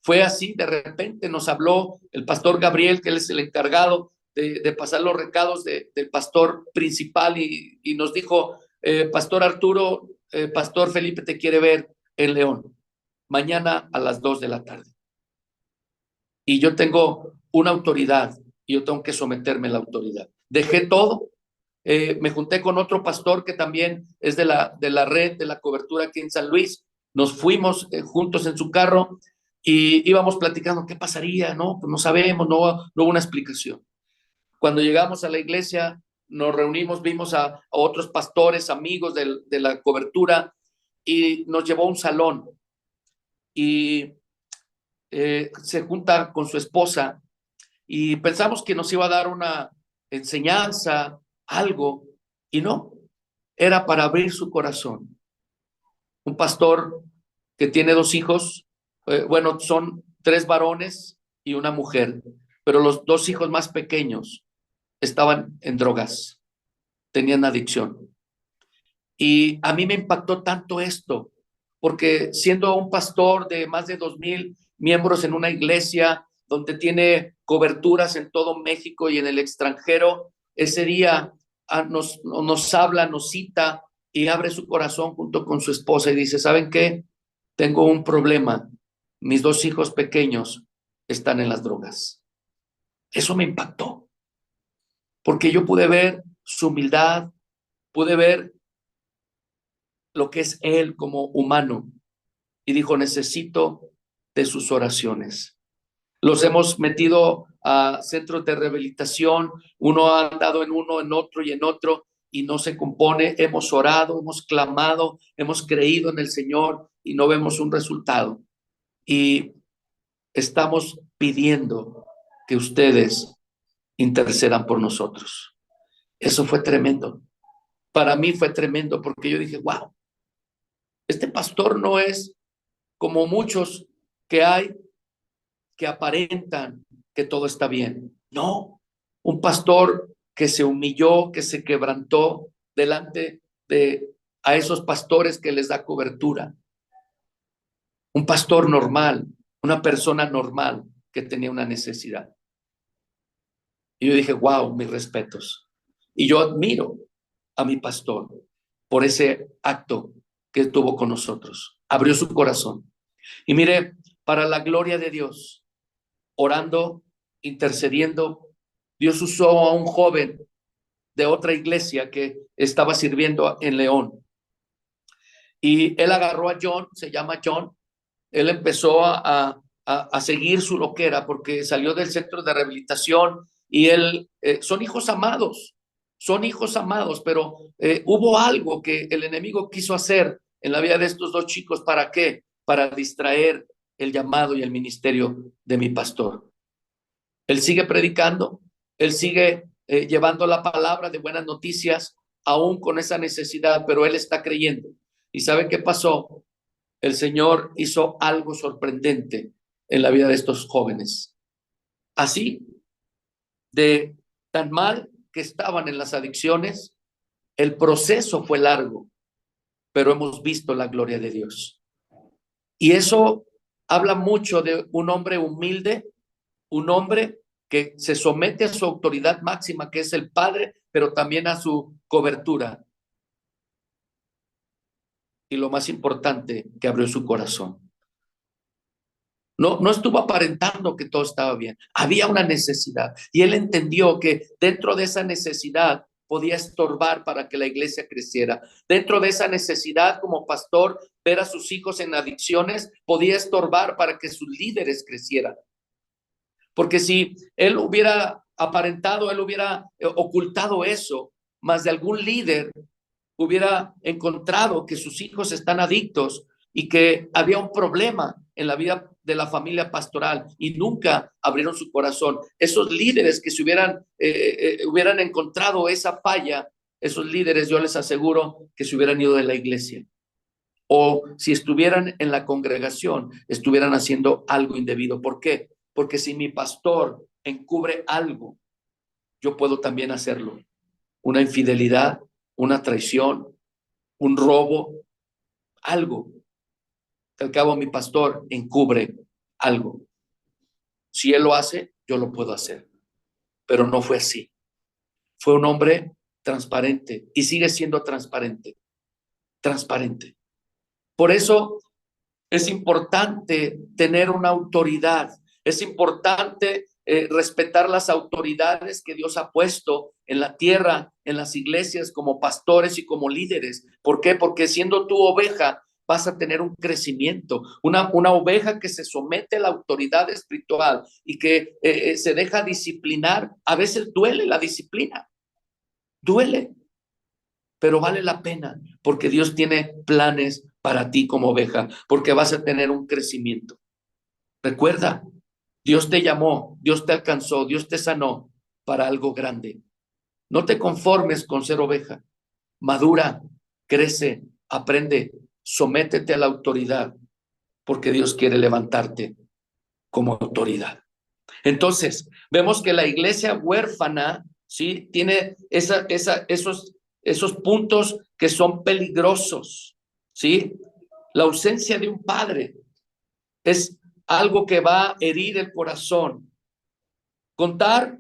Fue así, de repente nos habló el pastor Gabriel, que él es el encargado de pasar los recados del pastor principal, y nos dijo, Pastor Arturo, Pastor Felipe te quiere ver en León, mañana a las 2 de la tarde. Y yo tengo una autoridad y yo tengo que someterme a la autoridad. Dejé todo, me junté con otro pastor que también es de la red, de la cobertura aquí en San Luis. Nos fuimos juntos en su carro y íbamos platicando qué pasaría, ¿no? Pues no sabemos, no hubo una explicación. Cuando llegamos a la iglesia, nos reunimos, vimos a otros pastores, amigos de la cobertura, y nos llevó a un salón y se junta con su esposa y pensamos que nos iba a dar una enseñanza, algo, y no, era para abrir su corazón. Un pastor que tiene 2 hijos, bueno, son 3 varones y una mujer, pero los 2 hijos más pequeños estaban en drogas, tenían adicción. Y a mí me impactó tanto esto, porque siendo un pastor de más de 2,000 miembros en una iglesia donde tiene coberturas en todo México y en el extranjero, ese día nos habla, nos cita y abre su corazón junto con su esposa y dice, ¿saben qué? Tengo un problema. Mis 2 hijos pequeños están en las drogas. Eso me impactó, porque yo pude ver su humildad, pude ver lo que es él como humano, y dijo, necesito de sus oraciones. Los hemos metido a centros de rehabilitación, uno ha andado en uno, en otro y en otro, y no se compone. Hemos orado, hemos clamado, hemos creído en el Señor y no vemos un resultado. Y estamos pidiendo que ustedes intercedan por nosotros. Eso fue tremendo. Para mí fue tremendo porque yo dije, wow, este pastor no es como muchos que hay que aparentan que todo está bien. No, un pastor que se humilló, que se quebrantó delante de a esos pastores que les da cobertura. Un pastor normal, una persona normal que tenía una necesidad. Y yo dije, wow, mis respetos. Y yo admiro a mi pastor por ese acto que tuvo con nosotros. Abrió su corazón. Y mire, para la gloria de Dios, orando, intercediendo, Dios usó a un joven de otra iglesia que estaba sirviendo en León. Y él agarró a John, se llama John, él empezó a seguir su loquera porque salió del centro de rehabilitación y él, son hijos amados, pero hubo algo que el enemigo quiso hacer en la vida de estos 2 chicos. ¿Para qué? Para distraer el llamado y el ministerio de mi pastor. Él sigue predicando, él sigue llevando la palabra de buenas noticias, aún con esa necesidad, pero él está creyendo. ¿Y sabe qué pasó? El Señor hizo algo sorprendente en la vida de estos jóvenes. Así, de tan mal que estaban en las adicciones, el proceso fue largo, pero hemos visto la gloria de Dios. Y eso habla mucho de un hombre humilde, un hombre que se somete a su autoridad máxima, que es el Padre, pero también a su cobertura. Y lo más importante, que abrió su corazón. No estuvo aparentando que todo estaba bien. Había una necesidad y él entendió que dentro de esa necesidad podía estorbar para que la iglesia creciera. Dentro de esa necesidad, como pastor, ver a sus hijos en adicciones podía estorbar para que sus líderes crecieran. Porque si él hubiera aparentado, él hubiera ocultado eso, más de algún líder hubiera encontrado que sus hijos están adictos y que había un problema en la vida de la familia pastoral y nunca abrieron su corazón. Esos líderes que se hubieran encontrado esa falla, esos líderes, yo les aseguro que se hubieran ido de la iglesia. O si estuvieran en la congregación, estuvieran haciendo algo indebido. ¿Por qué? Porque si mi pastor encubre algo, yo puedo también hacerlo. Una infidelidad, una traición, un robo, algo. Al cabo, mi pastor encubre algo. Si él lo hace, yo lo puedo hacer. Pero no fue así. Fue un hombre transparente y sigue siendo transparente. Transparente. Por eso es importante tener una autoridad. Es importante respetar las autoridades que Dios ha puesto en la tierra, en las iglesias, como pastores y como líderes. ¿Por qué? Porque siendo tu oveja, vas a tener un crecimiento. Una oveja que se somete a la autoridad espiritual y que se deja disciplinar. A veces duele la disciplina. Duele, pero vale la pena porque Dios tiene planes para ti como oveja, porque vas a tener un crecimiento. Recuerda, Dios te llamó, Dios te alcanzó, Dios te sanó para algo grande. No te conformes con ser oveja. Madura, crece, aprende, sométete a la autoridad, porque Dios quiere levantarte como autoridad. Entonces, vemos que la iglesia huérfana, ¿sí? Tiene esos puntos que son peligrosos, ¿sí? La ausencia de un padre es algo que va a herir el corazón. Contar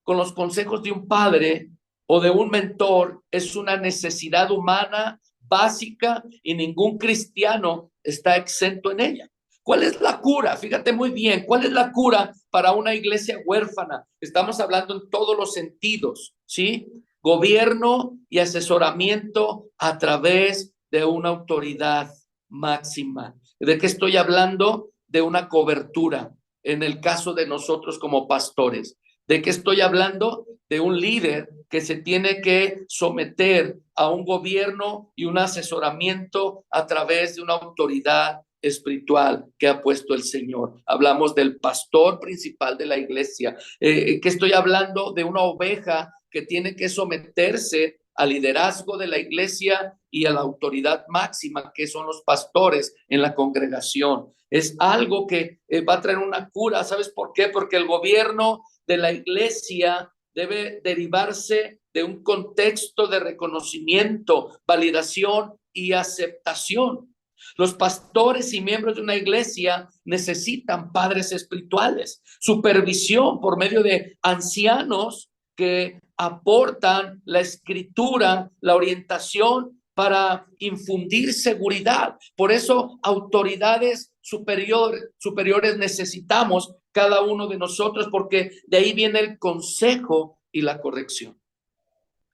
con los consejos de un padre o de un mentor es una necesidad humana básica y ningún cristiano está exento en ella. ¿Cuál es la cura? Fíjate muy bien, ¿cuál es la cura para una iglesia huérfana? Estamos hablando en todos los sentidos, ¿sí? Gobierno y asesoramiento a través de una autoridad máxima. ¿De qué estoy hablando? De una cobertura, en el caso de nosotros como pastores. ¿De qué estoy hablando? De un líder que se tiene que someter a un gobierno y un asesoramiento a través de una autoridad espiritual que ha puesto el Señor. Hablamos del pastor principal de la iglesia. Que estoy hablando de una oveja que tiene que someterse al liderazgo de la iglesia y a la autoridad máxima que son los pastores en la congregación. Es algo que va a traer una cura. ¿Sabes por qué? Porque el gobierno de la iglesia debe derivarse de un contexto de reconocimiento, validación y aceptación. Los pastores y miembros de una iglesia necesitan padres espirituales, supervisión por medio de ancianos que aportan la escritura, la orientación para infundir seguridad. Por eso, autoridades superiores necesitamos cada uno de nosotros, porque de ahí viene el consejo y la corrección.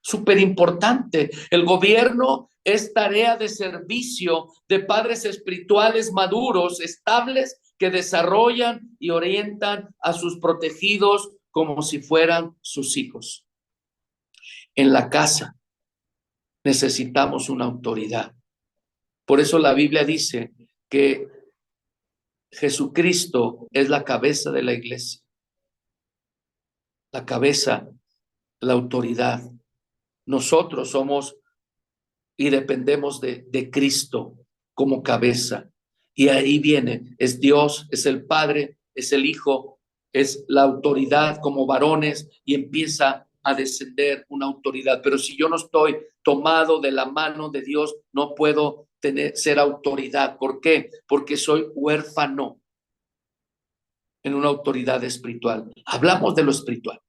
Súper importante. El gobierno es tarea de servicio de padres espirituales maduros, estables, que desarrollan y orientan a sus protegidos como si fueran sus hijos. En la casa necesitamos una autoridad. Por eso la Biblia dice que Jesucristo es la cabeza de la iglesia. La cabeza, la autoridad. Nosotros somos y dependemos de Cristo como cabeza. Y ahí viene, es Dios, es el Padre, es el Hijo, es la autoridad como varones y empieza a descender una autoridad. Pero si yo no estoy tomado de la mano de Dios, no puedo ser autoridad. ¿Por qué? Porque soy huérfano en una autoridad espiritual. Hablamos de lo espiritual.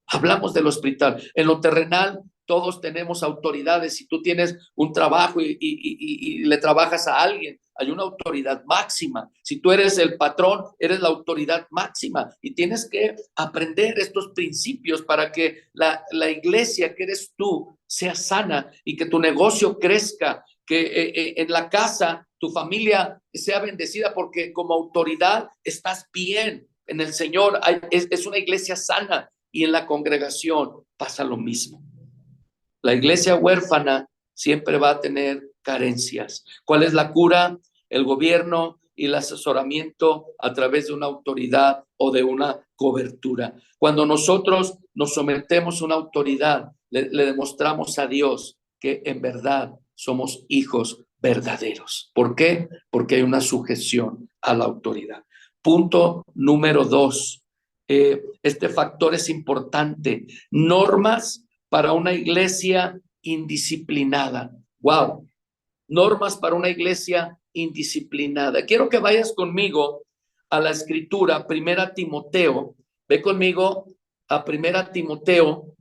Hablamos de lo espiritual. En lo terrenal, todos tenemos autoridades. Si tú tienes un trabajo y le trabajas a alguien, hay una autoridad máxima. Si tú eres el patrón, eres la autoridad máxima. Y tienes que aprender estos principios para que la iglesia que eres tú sea sana y que tu negocio crezca, que en la casa tu familia sea bendecida, porque como autoridad estás bien en el Señor. Es una iglesia sana. Y en la congregación pasa lo mismo. La iglesia huérfana siempre va a tener carencias. ¿Cuál es la cura? El gobierno y el asesoramiento a través de una autoridad o de una cobertura. Cuando nosotros nos sometemos a una autoridad, le demostramos a Dios que en verdad somos hijos verdaderos. ¿Por qué? Porque hay una sujeción a la autoridad. Punto número 2. Este factor es importante. Normas para una iglesia indisciplinada. Wow. Normas para una iglesia indisciplinada. Quiero que vayas conmigo a la escritura, Primera Timoteo. Ve conmigo a Primera Timoteo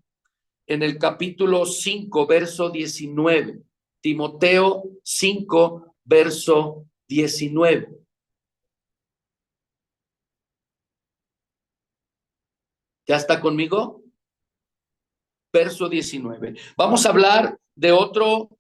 en el capítulo 5, verso 19. Timoteo 5, verso 19. ¿Ya está conmigo? Verso 19. Vamos a hablar de otro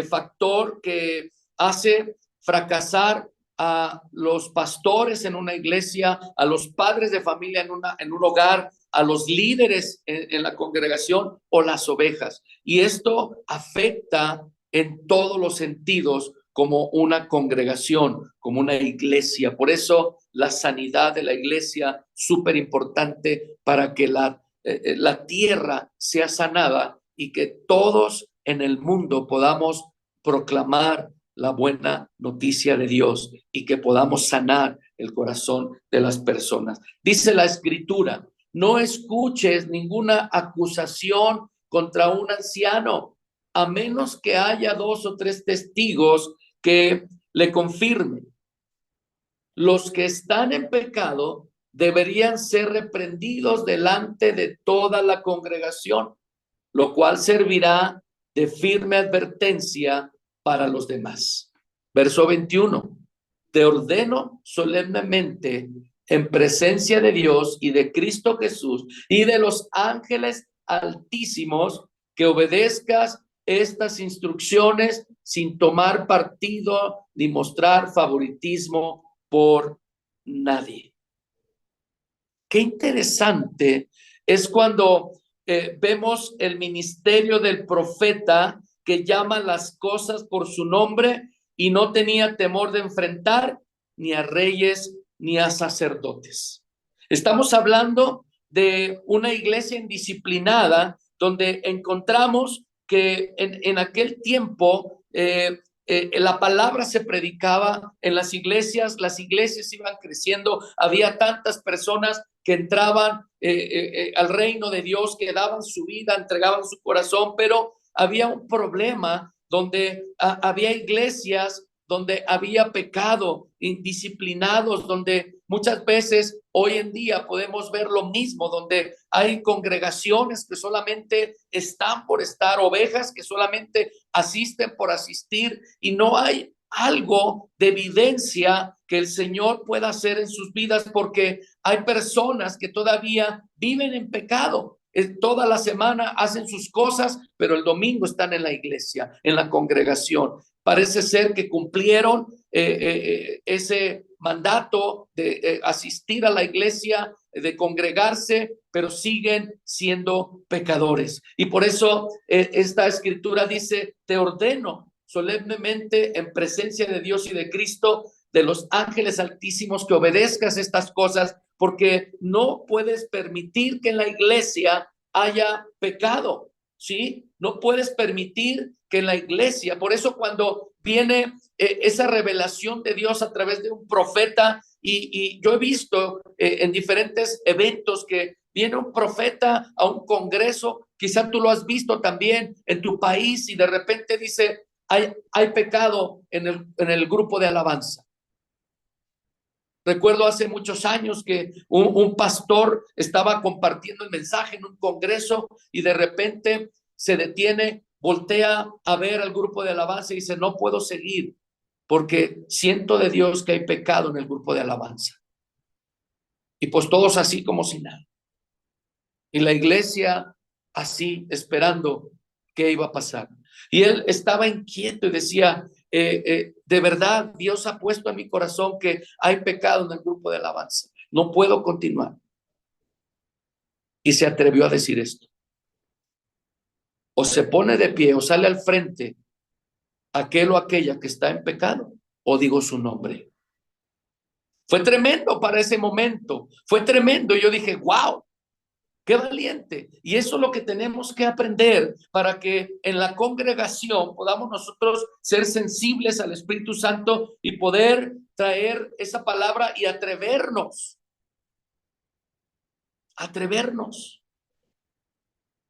factor que hace fracasar a los pastores en una iglesia, a los padres de familia en un hogar, a los líderes en la congregación o las ovejas. Y esto afecta en todos los sentidos como una congregación, como una iglesia. Por eso la sanidad de la iglesia, súper importante para que la tierra sea sanada y que todos en el mundo podamos proclamar la buena noticia de Dios y que podamos sanar el corazón de las personas. Dice la escritura, no escuches ninguna acusación contra un anciano, a menos que haya 2 o 3 testigos que le confirmen. Los que están en pecado deberían ser reprendidos delante de toda la congregación, lo cual servirá de firme advertencia para los demás. Verso 21. Te ordeno solemnemente en presencia de Dios y de Cristo Jesús y de los ángeles altísimos que obedezcas estas instrucciones sin tomar partido ni mostrar favoritismo por nadie. Qué interesante es cuando vemos el ministerio del profeta que llama las cosas por su nombre y no tenía temor de enfrentar ni a reyes ni a sacerdotes. Estamos hablando de una iglesia indisciplinada donde encontramos que en aquel tiempo la palabra se predicaba en las iglesias iban creciendo, había tantas personas que entraban al reino de Dios, que daban su vida, entregaban su corazón, pero había un problema donde había iglesias donde había pecado, indisciplinados, donde muchas veces hoy en día podemos ver lo mismo, donde hay congregaciones que solamente están por estar, ovejas que solamente asisten por asistir y no hay algo de evidencia que el Señor pueda hacer en sus vidas porque hay personas que todavía viven en pecado. Toda la semana hacen sus cosas, pero el domingo están en la iglesia, en la congregación. Parece ser que cumplieron ese mandato de asistir a la iglesia, de congregarse, pero siguen siendo pecadores. Y por eso esta escritura dice, te ordeno solemnemente en presencia de Dios y de Cristo, de los ángeles altísimos, que obedezcas estas cosas, porque no puedes permitir que en la iglesia haya pecado, ¿sí? No puedes permitir que en la iglesia, por eso cuando viene esa revelación de Dios a través de un profeta, y yo he visto en diferentes eventos que viene un profeta a un congreso, quizá tú lo has visto también en tu país, y de repente dice, hay pecado en el grupo de alabanza. Recuerdo hace muchos años que un pastor estaba compartiendo el mensaje en un congreso y de repente se detiene, voltea a ver al grupo de alabanza y dice, no puedo seguir porque siento de Dios que hay pecado en el grupo de alabanza. Y pues todos así como si nada. Y la iglesia así esperando qué iba a pasar. Y él estaba inquieto y decía, de verdad, Dios ha puesto en mi corazón que hay pecado en el grupo de alabanza. No puedo continuar. Y se atrevió a decir esto. O se pone de pie o sale al frente aquel o aquella que está en pecado, o digo su nombre. Fue tremendo para ese momento. Fue tremendo. Y yo dije, wow. Qué valiente. Y eso es lo que tenemos que aprender para que en la congregación podamos nosotros ser sensibles al Espíritu Santo y poder traer esa palabra y atrevernos. Atrevernos.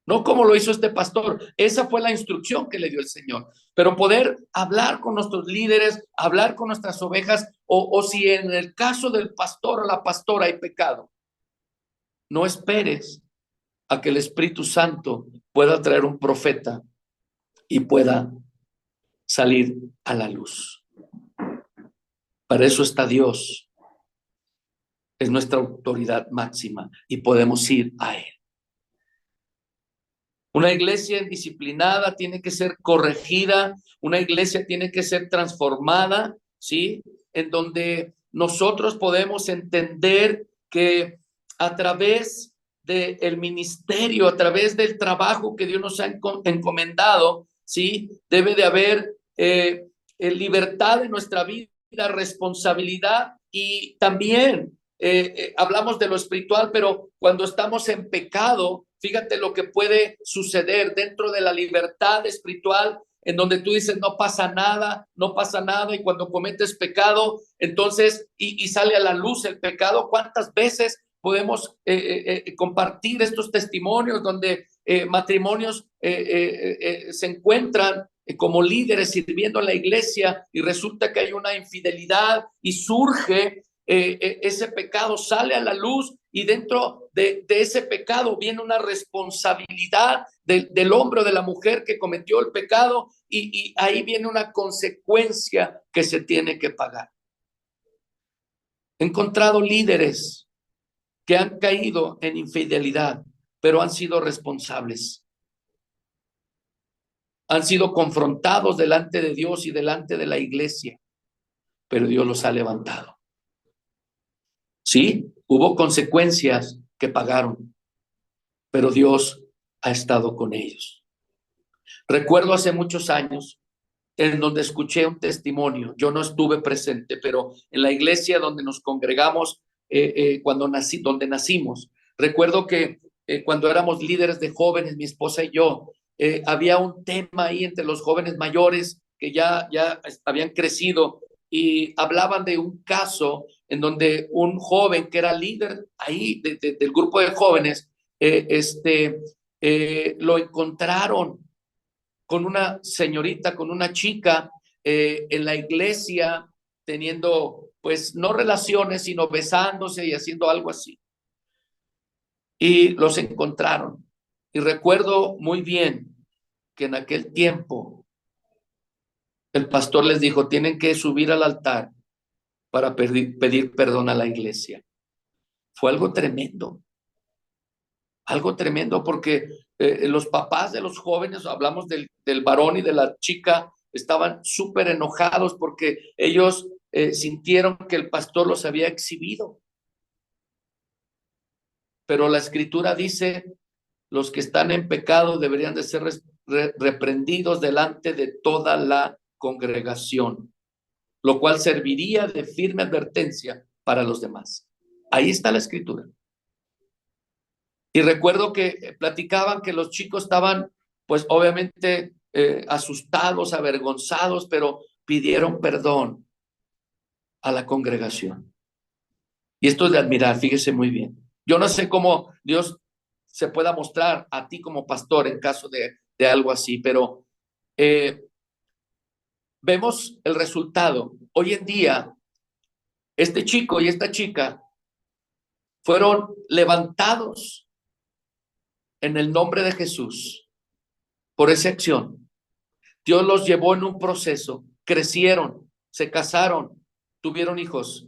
no como lo hizo este pastor. Esa fue la instrucción que le dio el Señor. Pero poder hablar con nuestros líderes, hablar con nuestras ovejas, o si en el caso del pastor o la pastora hay pecado, no esperes a que el Espíritu Santo pueda traer un profeta y pueda salir a la luz. Para eso está Dios. Es nuestra autoridad máxima y podemos ir a Él. Una iglesia indisciplinada tiene que ser corregida, una iglesia tiene que ser transformada, ¿sí? En donde nosotros podemos entender que a través del ministerio, a través del trabajo que Dios nos ha encomendado, ¿sí? Debe de haber libertad en nuestra vida, responsabilidad y también hablamos de lo espiritual, pero cuando estamos en pecado, fíjate lo que puede suceder dentro de la libertad espiritual, en donde tú dices, no pasa nada, no pasa nada, y cuando cometes pecado, entonces, y sale a la luz el pecado. ¿Cuántas veces podemos compartir estos testimonios donde matrimonios se encuentran como líderes sirviendo en la iglesia y resulta que hay una infidelidad y surge ese pecado, sale a la luz y dentro de ese pecado viene una responsabilidad del hombre o de la mujer que cometió el pecado y ahí viene una consecuencia que se tiene que pagar. He encontrado líderes que han caído en infidelidad, pero han sido responsables. Han sido confrontados delante de Dios y delante de la iglesia, pero Dios los ha levantado. Sí, hubo consecuencias que pagaron, pero Dios ha estado con ellos. Recuerdo hace muchos años en donde escuché un testimonio. Yo no estuve presente, pero en la iglesia donde nos congregamos, donde nacimos, recuerdo que cuando éramos líderes de jóvenes, mi esposa y yo, había un tema ahí entre los jóvenes mayores que ya habían crecido y hablaban de un caso en donde un joven que era líder ahí del grupo de jóvenes, lo encontraron con una señorita, con una chica en la iglesia, teniendo pues no relaciones, sino besándose y haciendo algo así. Y los encontraron. Y recuerdo muy bien que en aquel tiempo el pastor les dijo, tienen que subir al altar para pedir perdón a la iglesia. Fue algo tremendo porque los papás de los jóvenes, hablamos del varón y de la chica, estaban súper enojados porque ellos sintieron que el pastor los había exhibido. Pero la escritura dice, los que están en pecado deberían de ser reprendidos delante de toda la congregación, lo cual serviría de firme advertencia para los demás. Ahí está la escritura. Y recuerdo que platicaban que los chicos estaban, pues obviamente asustados, avergonzados, pero pidieron perdón a la congregación. Y esto es de admirar, fíjese muy bien. Yo no sé cómo Dios se pueda mostrar a ti como pastor en caso de algo así, pero vemos el resultado. Hoy en día, este chico y esta chica fueron levantados en el nombre de Jesús por esa acción. Dios los llevó en un proceso, crecieron, se casaron, tuvieron hijos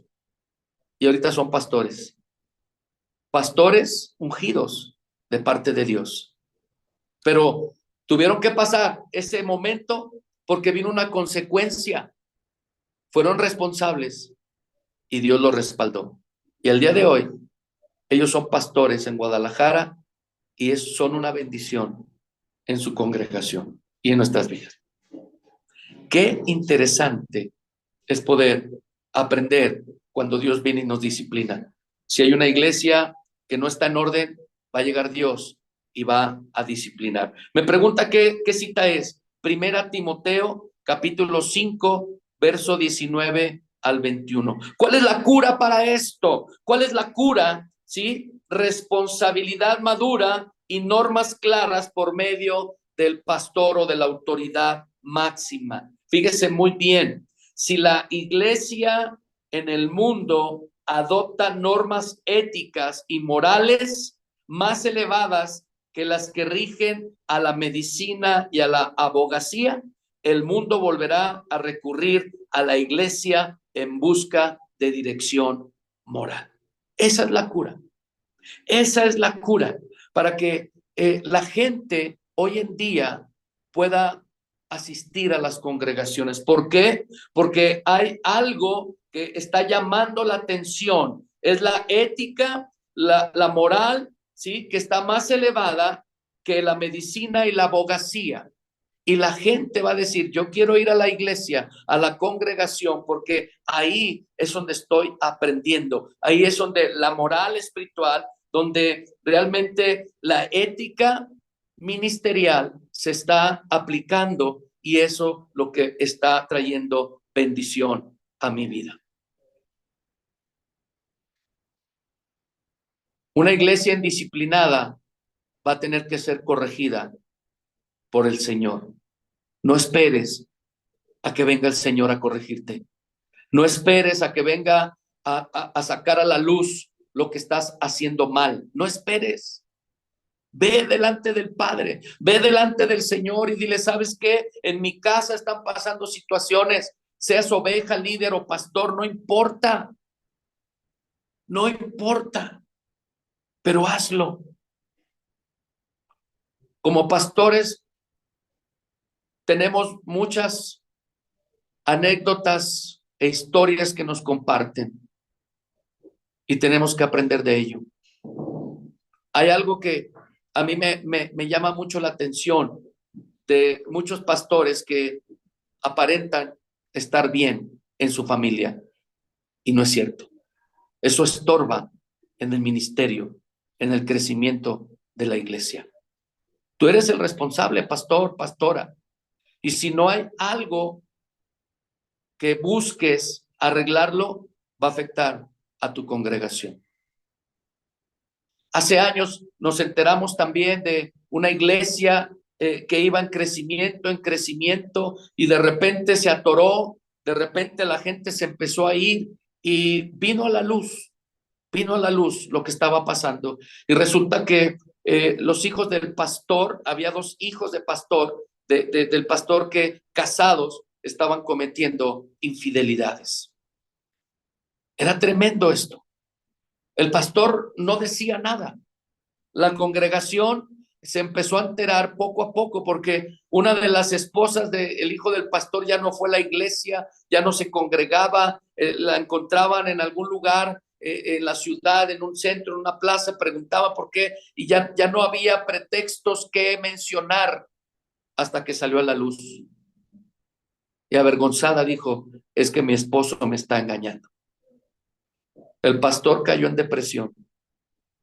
y ahorita son pastores. Pastores ungidos de parte de Dios. Pero tuvieron que pasar ese momento porque vino una consecuencia. Fueron responsables y Dios los respaldó. Y el día de hoy, ellos son pastores en Guadalajara y son una bendición en su congregación y en nuestras vidas. Qué interesante es poder aprender cuando Dios viene y nos disciplina. Si hay una iglesia que no está en orden, va a llegar Dios y va a disciplinar. Me pregunta qué cita es. Primera Timoteo, capítulo 5, verso 19 al 21. ¿Cuál es la cura para esto? ¿Cuál es la cura? ¿Sí? Responsabilidad madura y normas claras por medio del pastor o de la autoridad máxima. Fíjese muy bien, si la iglesia en el mundo adopta normas éticas y morales más elevadas que las que rigen a la medicina y a la abogacía, el mundo volverá a recurrir a la iglesia en busca de dirección moral. Esa es la cura. Esa es la cura para que la gente hoy en día pueda asistir a las congregaciones. ¿Por qué? Porque hay algo que está llamando la atención. Es la ética, la moral, ¿sí? Que está más elevada que la medicina y la abogacía. Y la gente va a decir, yo quiero ir a la iglesia, a la congregación, porque ahí es donde estoy aprendiendo. Ahí es donde la moral espiritual, donde realmente la ética ministerial se está aplicando y eso lo que está trayendo bendición a mi vida. Una iglesia indisciplinada va a tener que ser corregida por el Señor. No esperes a que venga el Señor a corregirte. No esperes a que venga a sacar a la luz lo que estás haciendo mal. No esperes. Ve delante del Padre, ve delante del Señor y dile, ¿sabes qué? En mi casa están pasando situaciones, seas oveja, líder o pastor, no importa. No importa, pero hazlo. Como pastores tenemos muchas anécdotas e historias que nos comparten y tenemos que aprender de ello. Hay algo que a mí me llama mucho la atención de muchos pastores que aparentan estar bien en su familia y no es cierto. Eso estorba en el ministerio, en el crecimiento de la iglesia. Tú eres el responsable, pastor, pastora. Y si no hay algo que busques arreglarlo, va a afectar a tu congregación. Hace años nos enteramos también de una iglesia que iba en crecimiento y de repente se atoró, de repente la gente se empezó a ir y vino a la luz lo que estaba pasando. Y resulta que los hijos del pastor, había dos hijos de pastor, del pastor que casados estaban cometiendo infidelidades. Era tremendo esto. El pastor no decía nada. La congregación se empezó a enterar poco a poco porque una de las esposas del hijo del pastor ya no fue a la iglesia, ya no se congregaba, la encontraban en algún lugar, en la ciudad, en un centro, en una plaza, preguntaba por qué y ya no había pretextos que mencionar hasta que salió a la luz. Y avergonzada dijo, es que mi esposo me está engañando. El pastor cayó en depresión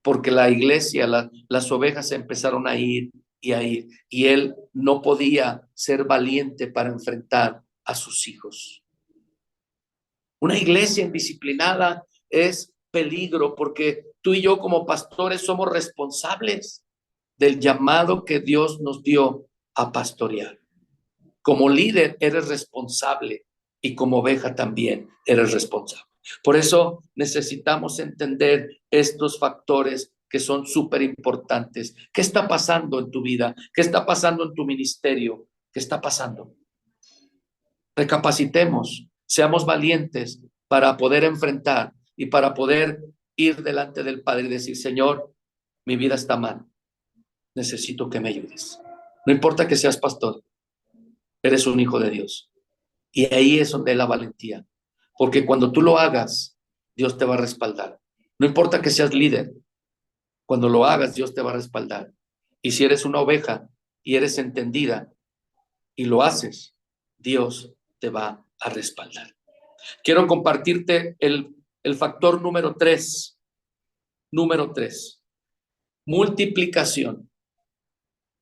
porque la iglesia, las ovejas se empezaron a ir y él no podía ser valiente para enfrentar a sus hijos. Una iglesia indisciplinada es peligro porque tú y yo como pastores somos responsables del llamado que Dios nos dio a pastorear. Como líder eres responsable y como oveja también eres responsable. Por eso necesitamos entender estos factores que son súper importantes. ¿Qué está pasando en tu vida? ¿Qué está pasando en tu ministerio? ¿Qué está pasando? Recapacitemos, seamos valientes para poder enfrentar y para poder ir delante del Padre y decir, Señor, mi vida está mal. Necesito que me ayudes. No importa que seas pastor, eres un hijo de Dios. Y ahí es donde la valentía. Porque cuando tú lo hagas, Dios te va a respaldar. No importa que seas líder. Cuando lo hagas, Dios te va a respaldar. Y si eres una oveja y eres entendida y lo haces, Dios te va a respaldar. Quiero compartirte el factor número 3. Número 3. Multiplicación.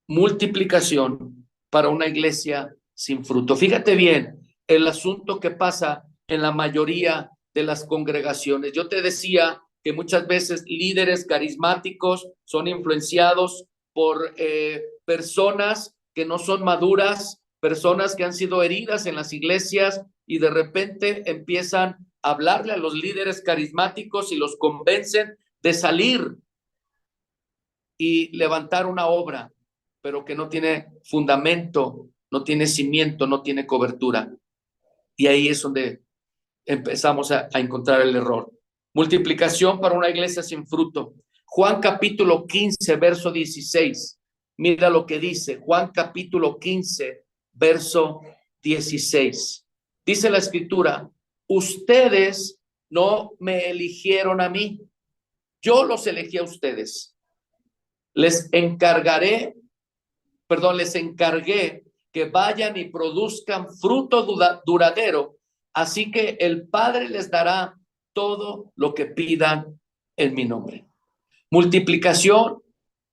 Multiplicación para una iglesia sin fruto. Fíjate bien el asunto que pasa en la mayoría de las congregaciones. Yo te decía que muchas veces líderes carismáticos son influenciados por personas que no son maduras, personas que han sido heridas en las iglesias y de repente empiezan a hablarle a los líderes carismáticos y los convencen de salir y levantar una obra, pero que no tiene fundamento, no tiene cimiento, no tiene cobertura. Y ahí es donde empezamos a encontrar el error. Multiplicación para una iglesia sin fruto. Juan capítulo 15, verso 16. Mira lo que dice Juan capítulo 15, verso 16. Dice la escritura, ustedes no me eligieron a mí, yo los elegí a ustedes. Les encargué que vayan y produzcan fruto duradero, así que el Padre les dará todo lo que pidan en mi nombre. Multiplicación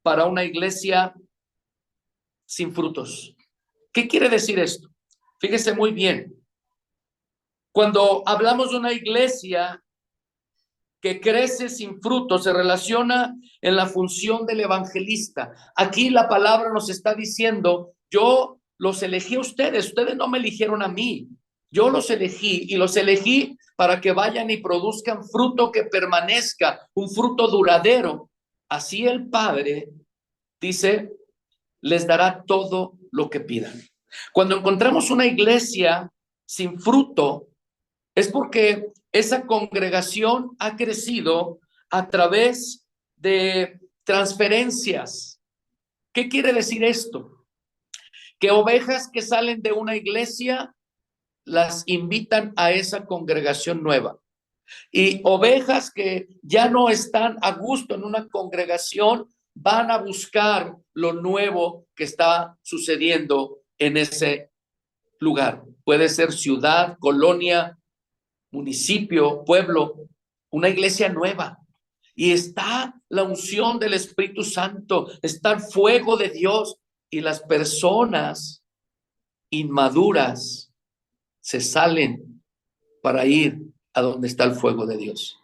para una iglesia sin frutos. ¿Qué quiere decir esto? Fíjese muy bien. Cuando hablamos de una iglesia que crece sin frutos, se relaciona en la función del evangelista. Aquí la palabra nos está diciendo, yo los elegí a ustedes no me eligieron a mí, yo los elegí y los elegí para que vayan y produzcan fruto que permanezca, un fruto duradero. Así el Padre, dice, les dará todo lo que pidan. Cuando encontramos una iglesia sin fruto, es porque esa congregación ha crecido a través de transferencias. ¿Qué quiere decir esto? Que ovejas que salen de una iglesia las invitan a esa congregación nueva. Y ovejas que ya no están a gusto en una congregación van a buscar lo nuevo que está sucediendo en ese lugar. Puede ser ciudad, colonia, municipio, pueblo, una iglesia nueva. Y está la unción del Espíritu Santo, está el fuego de Dios y las personas inmaduras se salen para ir a donde está el fuego de Dios.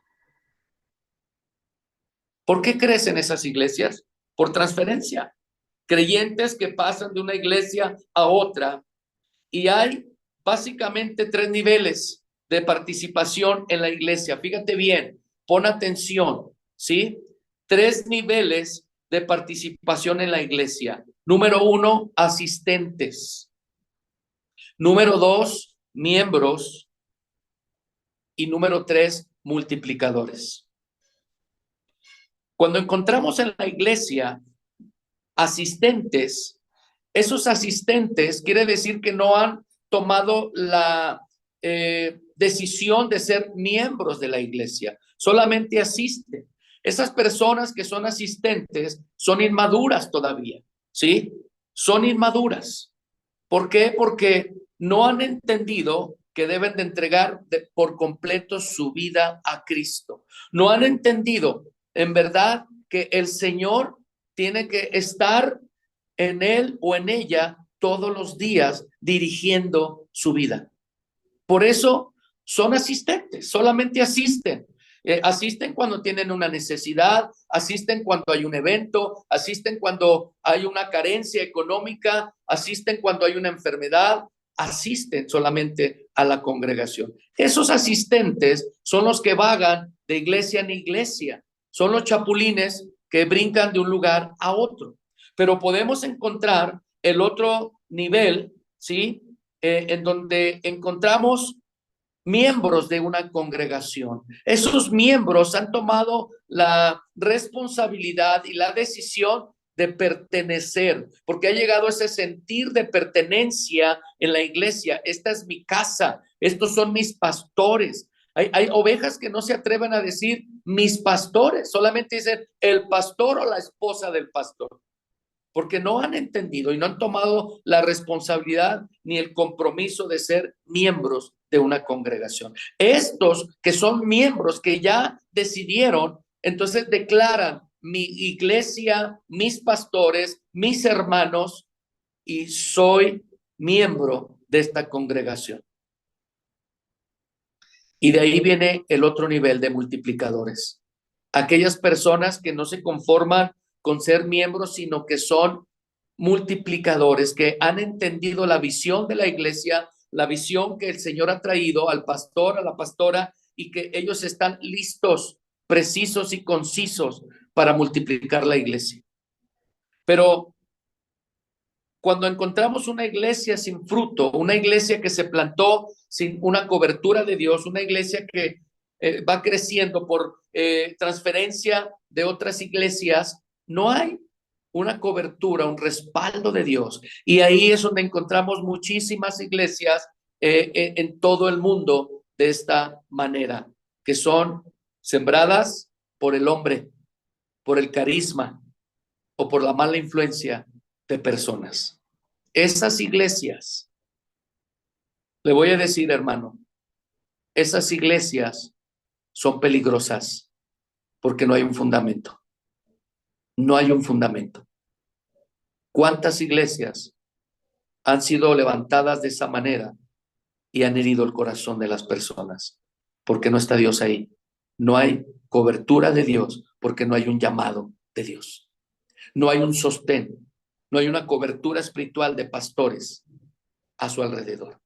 ¿Por qué crecen esas iglesias? Por transferencia. Creyentes que pasan de una iglesia a otra y hay básicamente 3 niveles de participación en la iglesia. Fíjate bien, pon atención, ¿sí? 3 niveles de participación en la iglesia. Número 1, asistentes. Número 2, miembros. Y número 3, multiplicadores. Cuando encontramos en la iglesia asistentes, esos asistentes quiere decir que no han tomado la decisión de ser miembros de la iglesia, solamente asisten. Esas personas que son asistentes son inmaduras todavía, ¿sí? Son inmaduras. ¿Por qué? Porque no han entendido que deben de entregar por completo su vida a Cristo. No han entendido, en verdad, que el Señor tiene que estar en él o en ella todos los días dirigiendo su vida. Por eso son asistentes, solamente asisten. Asisten cuando tienen una necesidad, asisten cuando hay un evento, asisten cuando hay una carencia económica, asisten cuando hay una enfermedad, asisten solamente a la congregación. Esos asistentes son los que vagan de iglesia en iglesia, son los chapulines que brincan de un lugar a otro. Pero podemos encontrar el otro nivel, ¿sí? En donde encontramos miembros de una congregación. Esos miembros han tomado la responsabilidad y la decisión de pertenecer, porque ha llegado ese sentir de pertenencia en la iglesia. Esta es mi casa, estos son mis pastores. Hay ovejas que no se atreven a decir mis pastores, solamente dicen el pastor o la esposa del pastor, porque no han entendido y no han tomado la responsabilidad ni el compromiso de ser miembros de una congregación. Estos que son miembros que ya decidieron, entonces declaran mi iglesia, mis pastores, mis hermanos, y soy miembro de esta congregación. Y de ahí viene el otro nivel de multiplicadores. Aquellas personas que no se conforman con ser miembros, sino que son multiplicadores, que han entendido la visión de la iglesia, la visión que el Señor ha traído al pastor, a la pastora, y que ellos están listos, precisos y concisos para multiplicar la iglesia. Pero cuando encontramos una iglesia sin fruto, una iglesia que se plantó sin una cobertura de Dios, una iglesia que va creciendo por transferencia de otras iglesias, no hay una cobertura, un respaldo de Dios. Y ahí es donde encontramos muchísimas iglesias en todo el mundo de esta manera, que son sembradas por el hombre, por el carisma o por la mala influencia de personas. Esas iglesias, le voy a decir, hermano, esas iglesias son peligrosas porque no hay un fundamento. No hay un fundamento. ¿Cuántas iglesias han sido levantadas de esa manera y han herido el corazón de las personas? Porque no está Dios ahí. No hay cobertura de Dios porque no hay un llamado de Dios. No hay un sostén. No hay una cobertura espiritual de pastores a su alrededor.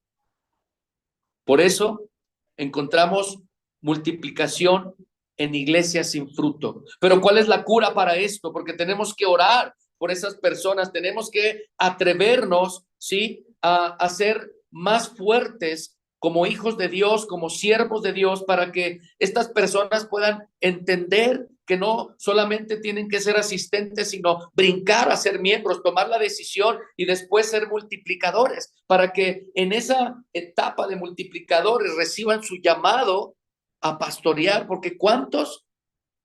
Por eso encontramos multiplicación en iglesias sin fruto. Pero ¿cuál es la cura para esto? Porque tenemos que orar por esas personas, tenemos que atrevernos, ¿sí?, a ser más fuertes como hijos de Dios, como siervos de Dios, para que estas personas puedan entender que no solamente tienen que ser asistentes, sino brincar a ser miembros, tomar la decisión y después ser multiplicadores, para que en esa etapa de multiplicadores reciban su llamado a pastorear, porque ¿cuántos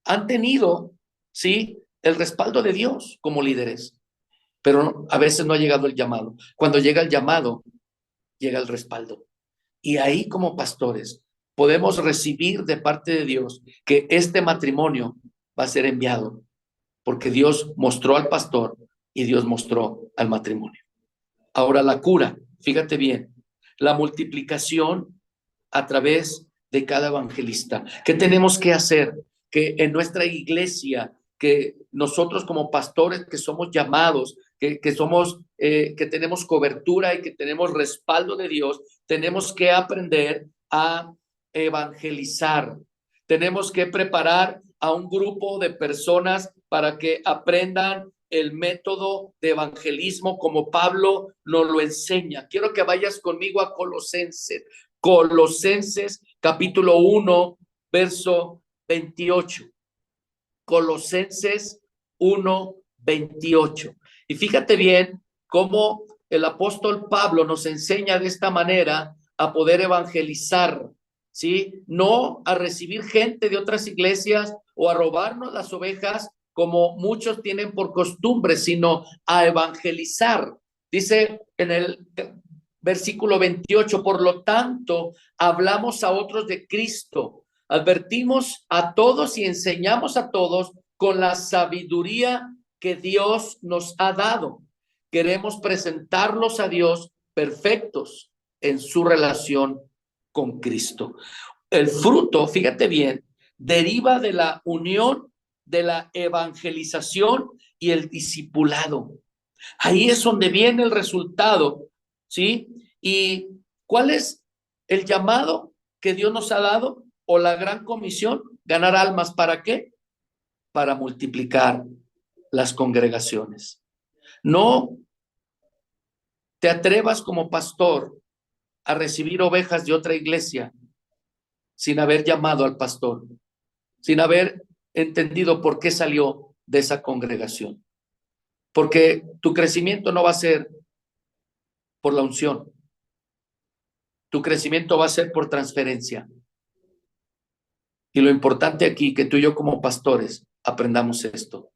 han tenido, sí, el respaldo de Dios como líderes? Pero a veces no ha llegado el llamado. Cuando llega el llamado, llega el respaldo. Y ahí como pastores podemos recibir de parte de Dios que este matrimonio va a ser enviado, porque Dios mostró al pastor y Dios mostró al matrimonio. Ahora la cura, fíjate bien, la multiplicación a través de cada evangelista. ¿Qué tenemos que hacer? Que en nuestra iglesia, que nosotros como pastores que somos llamados, que somos, que tenemos cobertura y que tenemos respaldo de Dios, tenemos que aprender a evangelizar. Tenemos que preparar a un grupo de personas para que aprendan el método de evangelismo como Pablo nos lo enseña. Quiero que vayas conmigo a Colosenses capítulo 1, verso 28. Colosenses 1, 28. Y fíjate bien cómo el apóstol Pablo nos enseña de esta manera a poder evangelizar, ¿sí? No a recibir gente de otras iglesias o a robarnos las ovejas como muchos tienen por costumbre, sino a evangelizar. Dice en el versículo 28, por lo tanto, hablamos a otros de Cristo, advertimos a todos y enseñamos a todos con la sabiduría que Dios nos ha dado. Queremos presentarlos a Dios perfectos en su relación con Cristo. El fruto, fíjate bien, deriva de la unión de la evangelización y el discipulado. Ahí es donde viene el resultado, ¿sí? ¿Y cuál es el llamado que Dios nos ha dado o la gran comisión? Ganar almas, ¿para qué? Para multiplicar las congregaciones. No te atrevas como pastor a recibir ovejas de otra iglesia sin haber llamado al pastor, sin haber entendido por qué salió de esa congregación. Porque tu crecimiento no va a ser por la unción. Tu crecimiento va a ser por transferencia. Y lo importante aquí, que tú y yo como pastores aprendamos esto.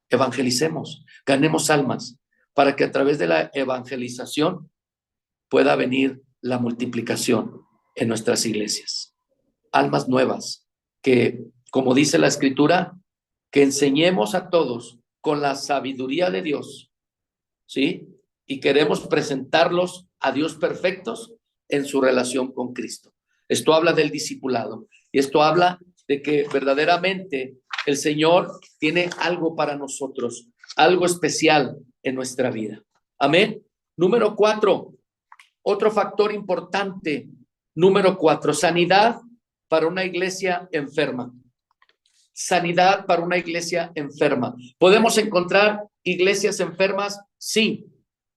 Evangelicemos, ganemos almas, para que a través de la evangelización pueda venir la multiplicación en nuestras iglesias. Almas nuevas, que, como dice la Escritura, que enseñemos a todos con la sabiduría de Dios, ¿sí? Y queremos presentarlos a Dios perfectos en su relación con Cristo. Esto habla del discipulado y esto habla de que verdaderamente el Señor tiene algo para nosotros, algo especial en nuestra vida. Amén. Número 4, otro factor importante. Número 4, sanidad para una iglesia enferma. Sanidad para una iglesia enferma. ¿Podemos encontrar iglesias enfermas? Sí,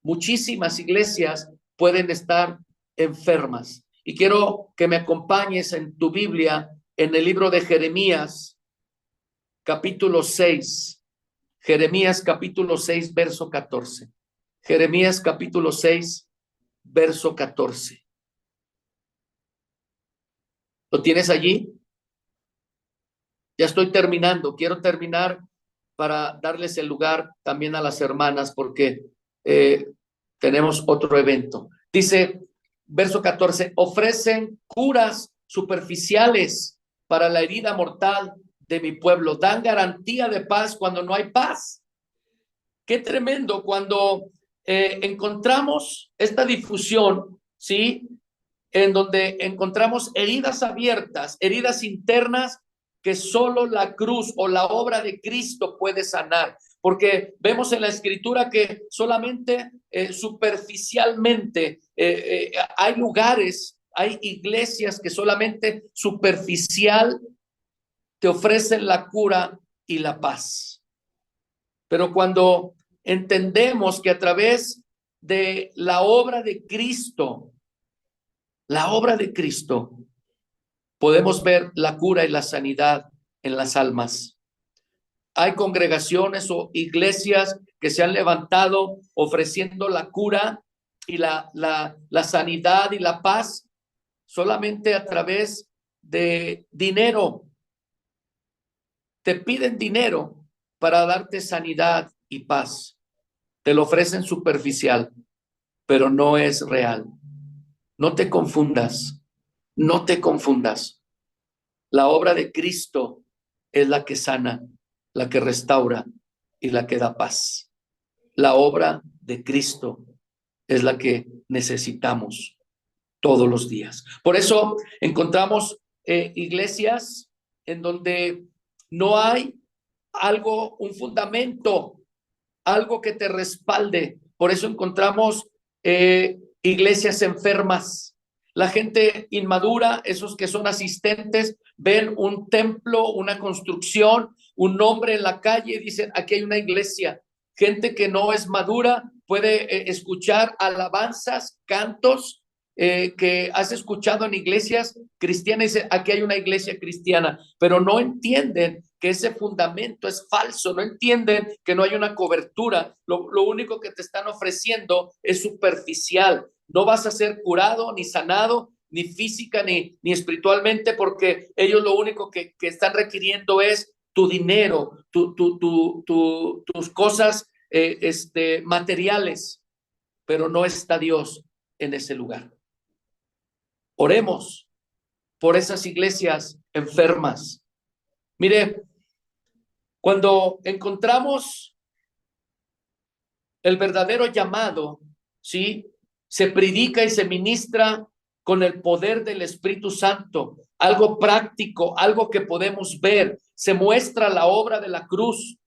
muchísimas iglesias pueden estar enfermas. Y quiero que me acompañes en tu Biblia, en el libro de Jeremías, capítulo 6. Jeremías, capítulo 6, verso 14. Jeremías, capítulo 6, verso 14. ¿Lo tienes allí? Ya estoy terminando. Quiero terminar para darles el lugar también a las hermanas porque tenemos otro evento. Dice, verso 14, ofrecen curas superficiales para la herida mortal de mi pueblo. Dan garantía de paz cuando no hay paz. Qué tremendo cuando encontramos esta difusión, ¿sí? En donde encontramos heridas abiertas, heridas internas que solo la cruz o la obra de Cristo puede sanar. Porque vemos en la Escritura que solamente superficialmente hay lugares, hay iglesias que solamente superficial te ofrecen la cura y la paz. Pero cuando entendemos que a través de la obra de Cristo, podemos ver la cura y la sanidad en las almas. Hay congregaciones o iglesias que se han levantado ofreciendo la cura y la sanidad y la paz solamente a través de dinero. Te piden dinero para darte sanidad y paz. Te lo ofrecen superficial, pero no es real. No te confundas, no te confundas. La obra de Cristo es la que sana, la que restaura y la que da paz. La obra de Cristo es la que necesitamos todos los días. Por eso encontramos iglesias en donde no hay algo, un fundamento, algo que te respalde. Por eso encontramos iglesias enfermas. La gente inmadura, esos que son asistentes, ven un templo, una construcción, un nombre en la calle y dicen, aquí hay una iglesia. Gente que no es madura puede escuchar alabanzas, cantos que has escuchado en iglesias cristianas y dice, aquí hay una iglesia cristiana, pero no entienden que ese fundamento es falso, no entienden que no hay una cobertura. Lo único que te están ofreciendo es superficial. No vas a ser curado, ni sanado, ni física, ni espiritualmente, porque ellos lo único que están requiriendo es tu dinero, tus cosas materiales, pero no está Dios en ese lugar. Oremos por esas iglesias enfermas. Mire, cuando encontramos el verdadero llamado, ¿sí? Se predica y se ministra con el poder del Espíritu Santo, algo práctico, algo que podemos ver, se muestra la obra de la cruz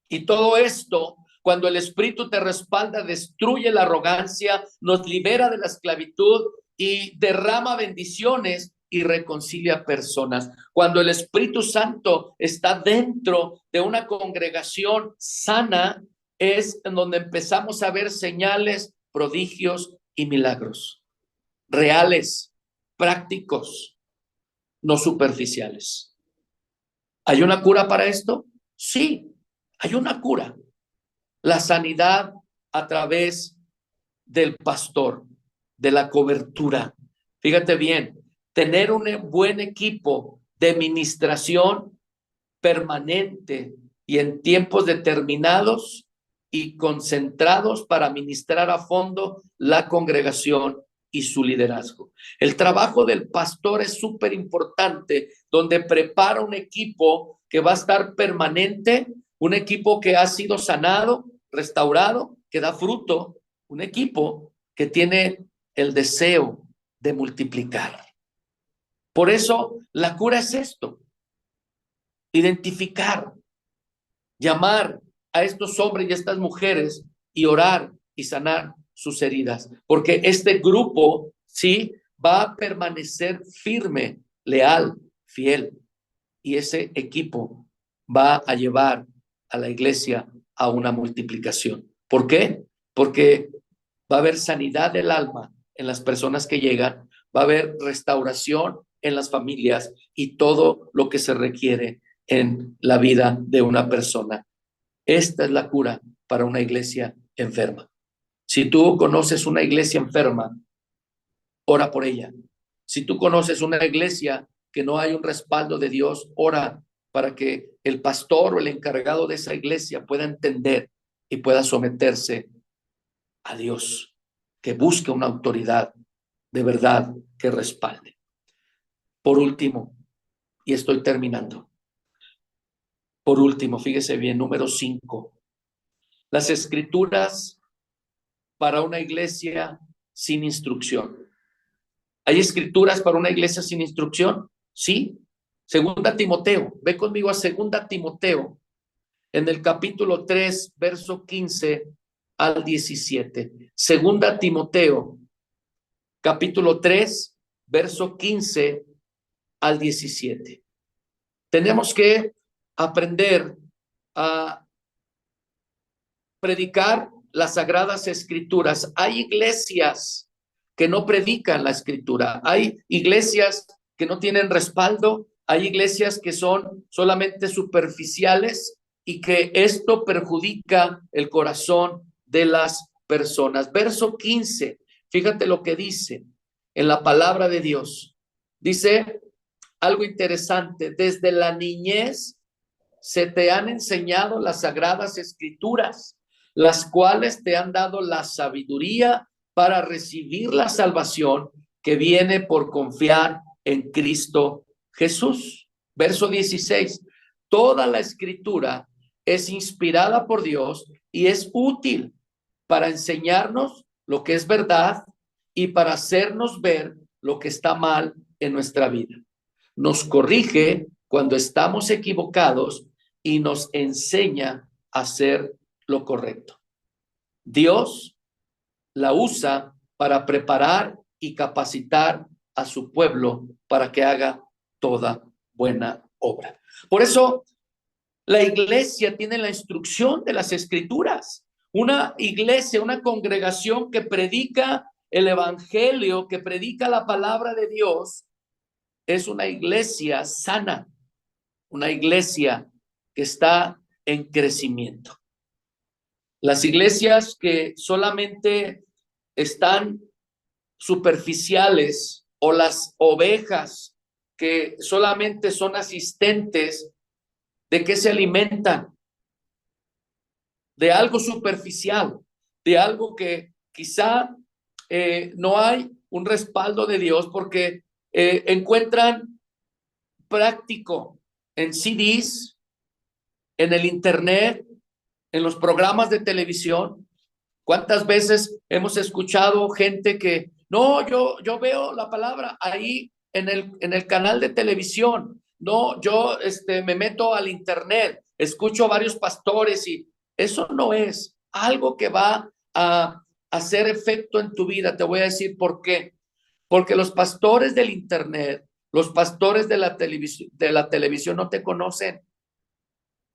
y todo esto, cuando el Espíritu te respalda, destruye la arrogancia, nos libera de la esclavitud y derrama bendiciones y reconcilia personas. Cuando el Espíritu Santo está dentro de una congregación sana, es en donde empezamos a ver señales, prodigios y milagros reales, prácticos, no superficiales. ¿Hay una cura para esto? Sí, hay una cura. La sanidad a través del pastor, de la cobertura. Fíjate bien, tener un buen equipo de ministración permanente y en tiempos determinados y concentrados para ministrar a fondo la congregación y su liderazgo. El trabajo del pastor es súper importante, donde prepara un equipo que va a estar permanente, un equipo que ha sido sanado, restaurado, que da fruto, un equipo que tiene el deseo de multiplicar. Por eso la cura es esto. identificar, llamar a estos hombres y a estas mujeres y orar y sanar sus heridas, porque este grupo sí va a permanecer firme, leal, fiel, y ese equipo va a llevar a la iglesia a una multiplicación. ¿Por qué? Porque va a haber sanidad del alma en las personas que llegan, va a haber restauración en las familias y todo lo que se requiere en la vida de una persona. Esta es la cura para una iglesia enferma. Si tú conoces una iglesia enferma, ora por ella. Si tú conoces una iglesia que no hay un respaldo de Dios, ora para que el pastor o el encargado de esa iglesia pueda entender y pueda someterse a Dios, que busque una autoridad de verdad que respalde. Por último, y estoy terminando, por último, fíjese bien, número 5, las escrituras para una iglesia sin instrucción. ¿Hay escrituras para una iglesia sin instrucción? Sí. Segunda Timoteo, ve conmigo a Segunda Timoteo, en el capítulo 3, verso 15 al 17. Segunda Timoteo, capítulo 3, verso 15 al 17. Tenemos que aprender a predicar las sagradas escrituras. Hay iglesias que no predican la escritura, hay iglesias que no tienen respaldo, hay iglesias que son solamente superficiales y que esto perjudica el corazón de las personas. Verso 15, fíjate lo que dice en la palabra de Dios. Dice algo interesante: desde la niñez se te han enseñado las sagradas escrituras, las cuales te han dado la sabiduría para recibir la salvación que viene por confiar en Cristo Jesús. Verso 16, toda la escritura es inspirada por Dios y es útil para enseñarnos lo que es verdad y para hacernos ver lo que está mal en nuestra vida. Nos corrige cuando estamos equivocados y nos enseña a hacer lo correcto. Dios la usa para preparar y capacitar a su pueblo para que haga toda buena obra. Por eso la iglesia tiene la instrucción de las escrituras. Una iglesia, una congregación que predica el evangelio, que predica la palabra de Dios, es una iglesia sana, una iglesia que está en crecimiento. Las iglesias que solamente están superficiales, o las ovejas que solamente son asistentes, ¿de qué se alimentan? De algo superficial, de algo que quizá no hay un respaldo de Dios, porque encuentran práctico en CDs, en el internet, en los programas de televisión. ¿Cuántas veces hemos escuchado gente que, no, yo veo la palabra ahí en el canal de televisión, no, yo me meto al internet, escucho a varios pastores, y eso no es algo que va a hacer efecto en tu vida? Te voy a decir por qué. Porque los pastores del internet, los pastores de la televisión no te conocen.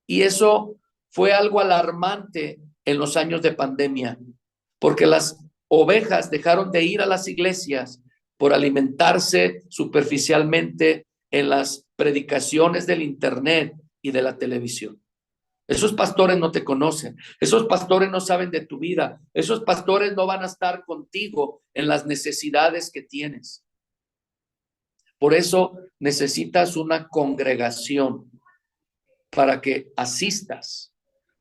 Y eso fue algo alarmante en los años de pandemia, porque las ovejas dejaron de ir a las iglesias por alimentarse superficialmente en las predicaciones del internet y de la televisión. Esos pastores no te conocen, esos pastores no saben de tu vida, esos pastores no van a estar contigo en las necesidades que tienes. Por eso necesitas una congregación para que asistas,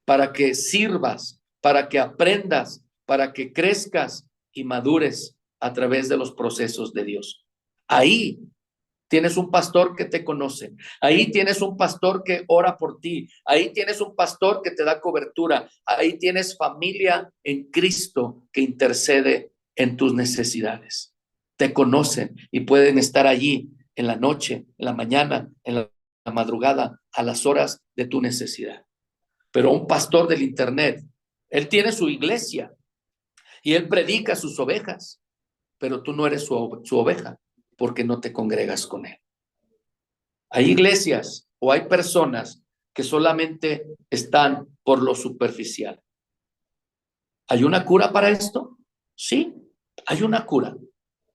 para que sirvas, para que aprendas, para que crezcas y madures a través de los procesos de Dios. Ahí tienes un pastor que te conoce, ahí tienes un pastor que ora por ti, ahí tienes un pastor que te da cobertura, ahí tienes familia en Cristo que intercede en tus necesidades. Te conocen y pueden estar allí en la noche, en la mañana, en la la madrugada, a las horas de tu necesidad. Pero un pastor del internet, él tiene su iglesia y él predica a sus ovejas, pero tú no eres su oveja porque no te congregas con él. Hay iglesias o hay personas que solamente están por lo superficial. ¿Hay una cura para esto? Sí, hay una cura.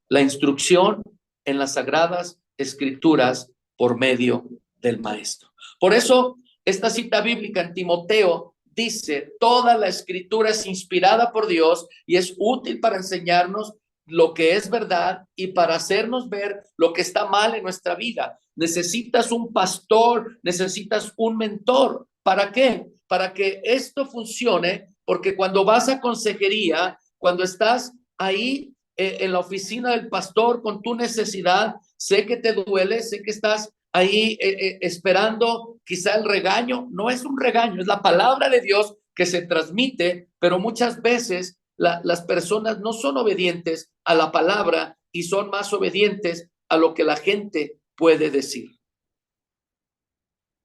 La instrucción en las sagradas escrituras por medio del maestro. Por eso, esta cita bíblica en Timoteo dice, toda la escritura es inspirada por Dios y es útil para enseñarnos lo que es verdad y para hacernos ver lo que está mal en nuestra vida. Necesitas un pastor, necesitas un mentor. ¿Para qué? Para que esto funcione, porque cuando vas a consejería, cuando estás ahí en la oficina del pastor con tu necesidad, sé que te duele, sé que estás ahí esperando quizá el regaño. No es un regaño, es la palabra de Dios que se transmite, pero muchas veces las personas no son obedientes a la palabra y son más obedientes a lo que la gente puede decir.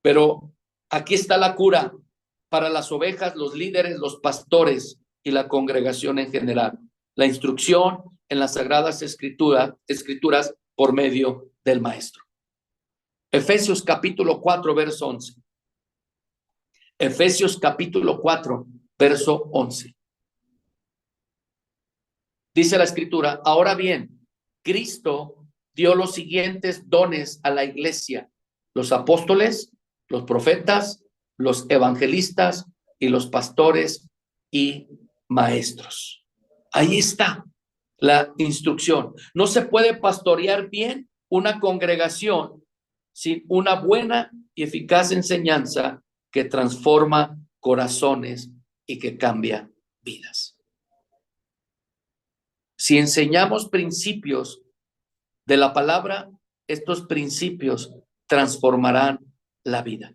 Pero aquí está la cura para las ovejas, los líderes, los pastores y la congregación en general. La instrucción en las sagradas escrituras por medio del maestro. Efesios capítulo 4, verso 11. Efesios capítulo 4, verso 11. Dice la escritura, ahora bien, Cristo dio los siguientes dones a la iglesia: los apóstoles, los profetas, los evangelistas y los pastores y maestros. Ahí está la instrucción. No se puede pastorear bien una congregación sin una buena y eficaz enseñanza que transforma corazones y que cambia vidas. Si enseñamos principios de la palabra, estos principios transformarán la vida.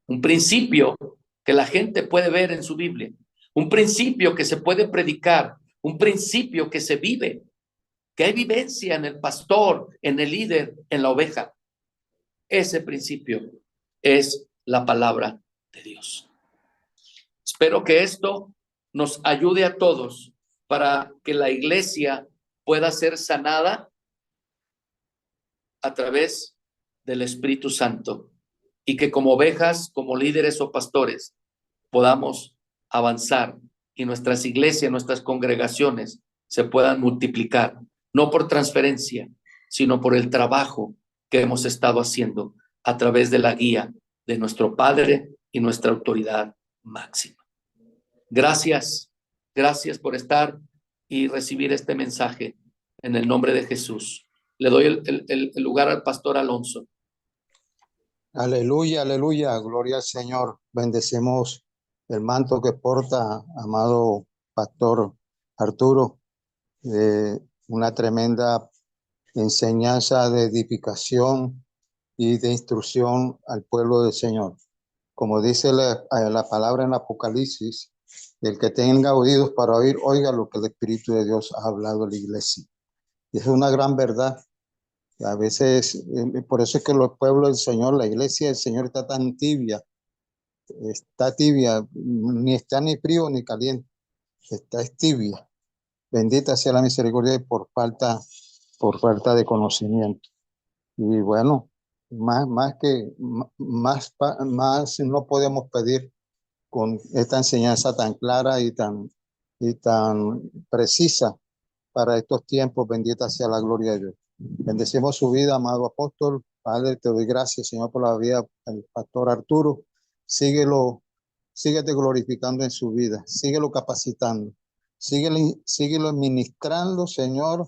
Un principio que la gente puede ver en su Biblia, un principio que se puede predicar, un principio que se vive, que hay vivencia en el pastor, en el líder, en la oveja. Ese principio es la palabra de Dios. Espero que esto nos ayude a todos para que la iglesia pueda ser sanada a través del Espíritu Santo y que como ovejas, como líderes o pastores, podamos avanzar y nuestras iglesias, nuestras congregaciones se puedan multiplicar, no por transferencia, sino por el trabajo que hemos estado haciendo a través de la guía de nuestro Padre y nuestra autoridad máxima. Gracias por estar y recibir este mensaje en el nombre de Jesús. Le doy el lugar al pastor Alonso. Aleluya, aleluya, gloria al Señor. Bendecimos el manto que porta, amado pastor Arturo, una tremenda enseñanza de edificación y de instrucción al pueblo del Señor. Como dice la palabra en Apocalipsis, el que tenga oídos para oír, oiga lo que el Espíritu de Dios ha hablado a la iglesia. Y es una gran verdad. A veces, por eso es que los pueblos del Señor, la iglesia del Señor está tan tibia, ni está ni frío ni caliente, está tibia. Bendita sea la misericordia por falta de conocimiento. Y bueno, más no podemos pedir con esta enseñanza tan clara y tan precisa para estos tiempos. Bendita sea la gloria de Dios. Bendecimos su vida, amado apóstol. Padre, te doy gracias, Señor, por la vida del pastor Arturo. Síguete glorificando en su vida, síguelo capacitando, síguelo ministrando, Señor,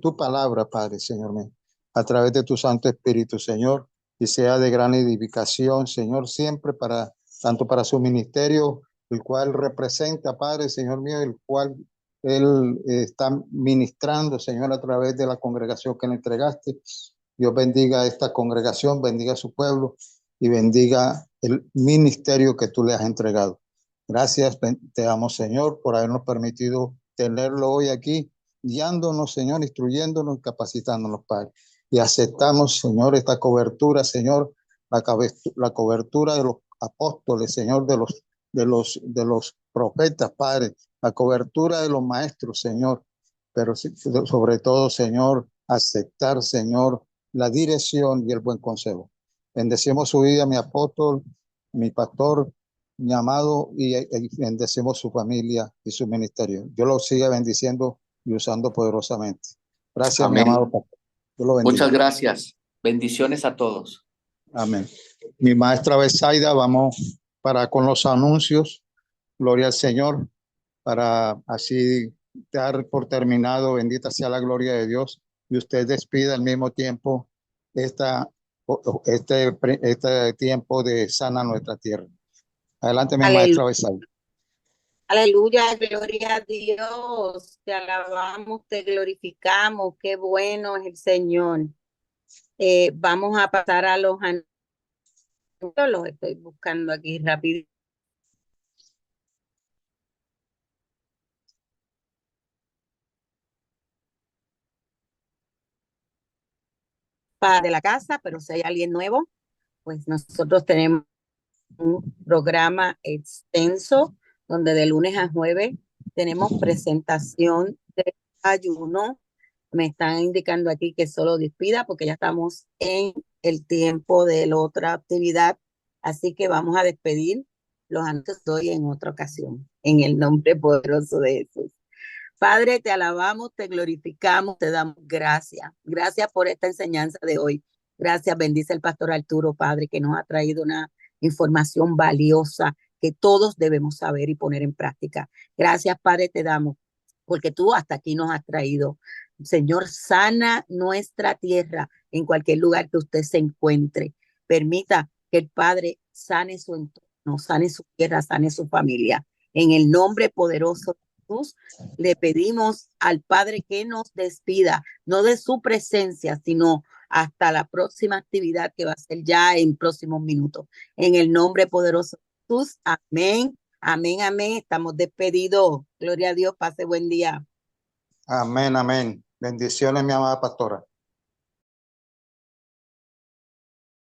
tu palabra, Padre, Señor mío, a través de tu Santo Espíritu, Señor, y sea de gran edificación, Señor, siempre tanto para su ministerio, el cual representa, Padre, Señor mío, el cual él está ministrando, Señor, a través de la congregación que le entregaste. Dios bendiga a esta congregación, bendiga a su pueblo y bendiga el ministerio que tú le has entregado. Gracias, te damos, Señor, por habernos permitido tenerlo hoy aquí, guiándonos, Señor, instruyéndonos, capacitándonos, Padre. y aceptamos, Señor, esta cobertura, Señor, la cobertura de los apóstoles, Señor, de los profetas, Padre, la cobertura de los maestros, Señor, pero sobre todo, Señor, aceptar, Señor, la dirección y el buen consejo. Bendecimos su vida, mi apóstol, mi pastor, mi amado, y bendecimos su familia y su ministerio. Dios lo siga bendiciendo y usando poderosamente. Gracias, mi amado Amén. pastor. Dios lo bendiga. Muchas gracias. Bendiciones a todos. Amén. Mi maestra Besaida, vamos con los anuncios. Gloria al Señor, para así dar por terminado, bendita sea la gloria de Dios, y usted despida al mismo tiempo esta, este tiempo de sana nuestra tierra. Adelante, mi maestra Aleluya, Besaida. aleluya, gloria a Dios. Te alabamos, te glorificamos. Qué bueno es el Señor. Vamos a pasar a los anuncios. Los estoy buscando aquí rápido. De la casa, pero si hay alguien nuevo, pues nosotros tenemos un programa extenso donde de lunes a jueves tenemos presentación de ayuno. Me están indicando aquí que solo despida porque ya estamos en el tiempo de la otra actividad. Así que vamos a despedir los anuncios hoy en otra ocasión, en el nombre poderoso de Jesús. Padre, te alabamos, te glorificamos, te damos gracias. Gracias por esta enseñanza de hoy. Gracias, bendice el pastor Arturo, Padre, que nos ha traído una información valiosa que todos debemos saber y poner en práctica. Gracias, Padre, te damos, porque tú hasta aquí nos has traído. Señor, sana nuestra tierra en cualquier lugar que usted se encuentre. Permita que el Padre sane su entorno, sane su tierra, sane su familia. En el nombre poderoso de Jesús, le pedimos al Padre que nos despida, no de su presencia, sino hasta la próxima actividad que va a ser ya en próximos minutos. En el nombre poderoso de Jesús, amén, amén, amén. Estamos despedidos. Gloria a Dios, pase buen día. Amén, amén. Bendiciones, mi amada pastora.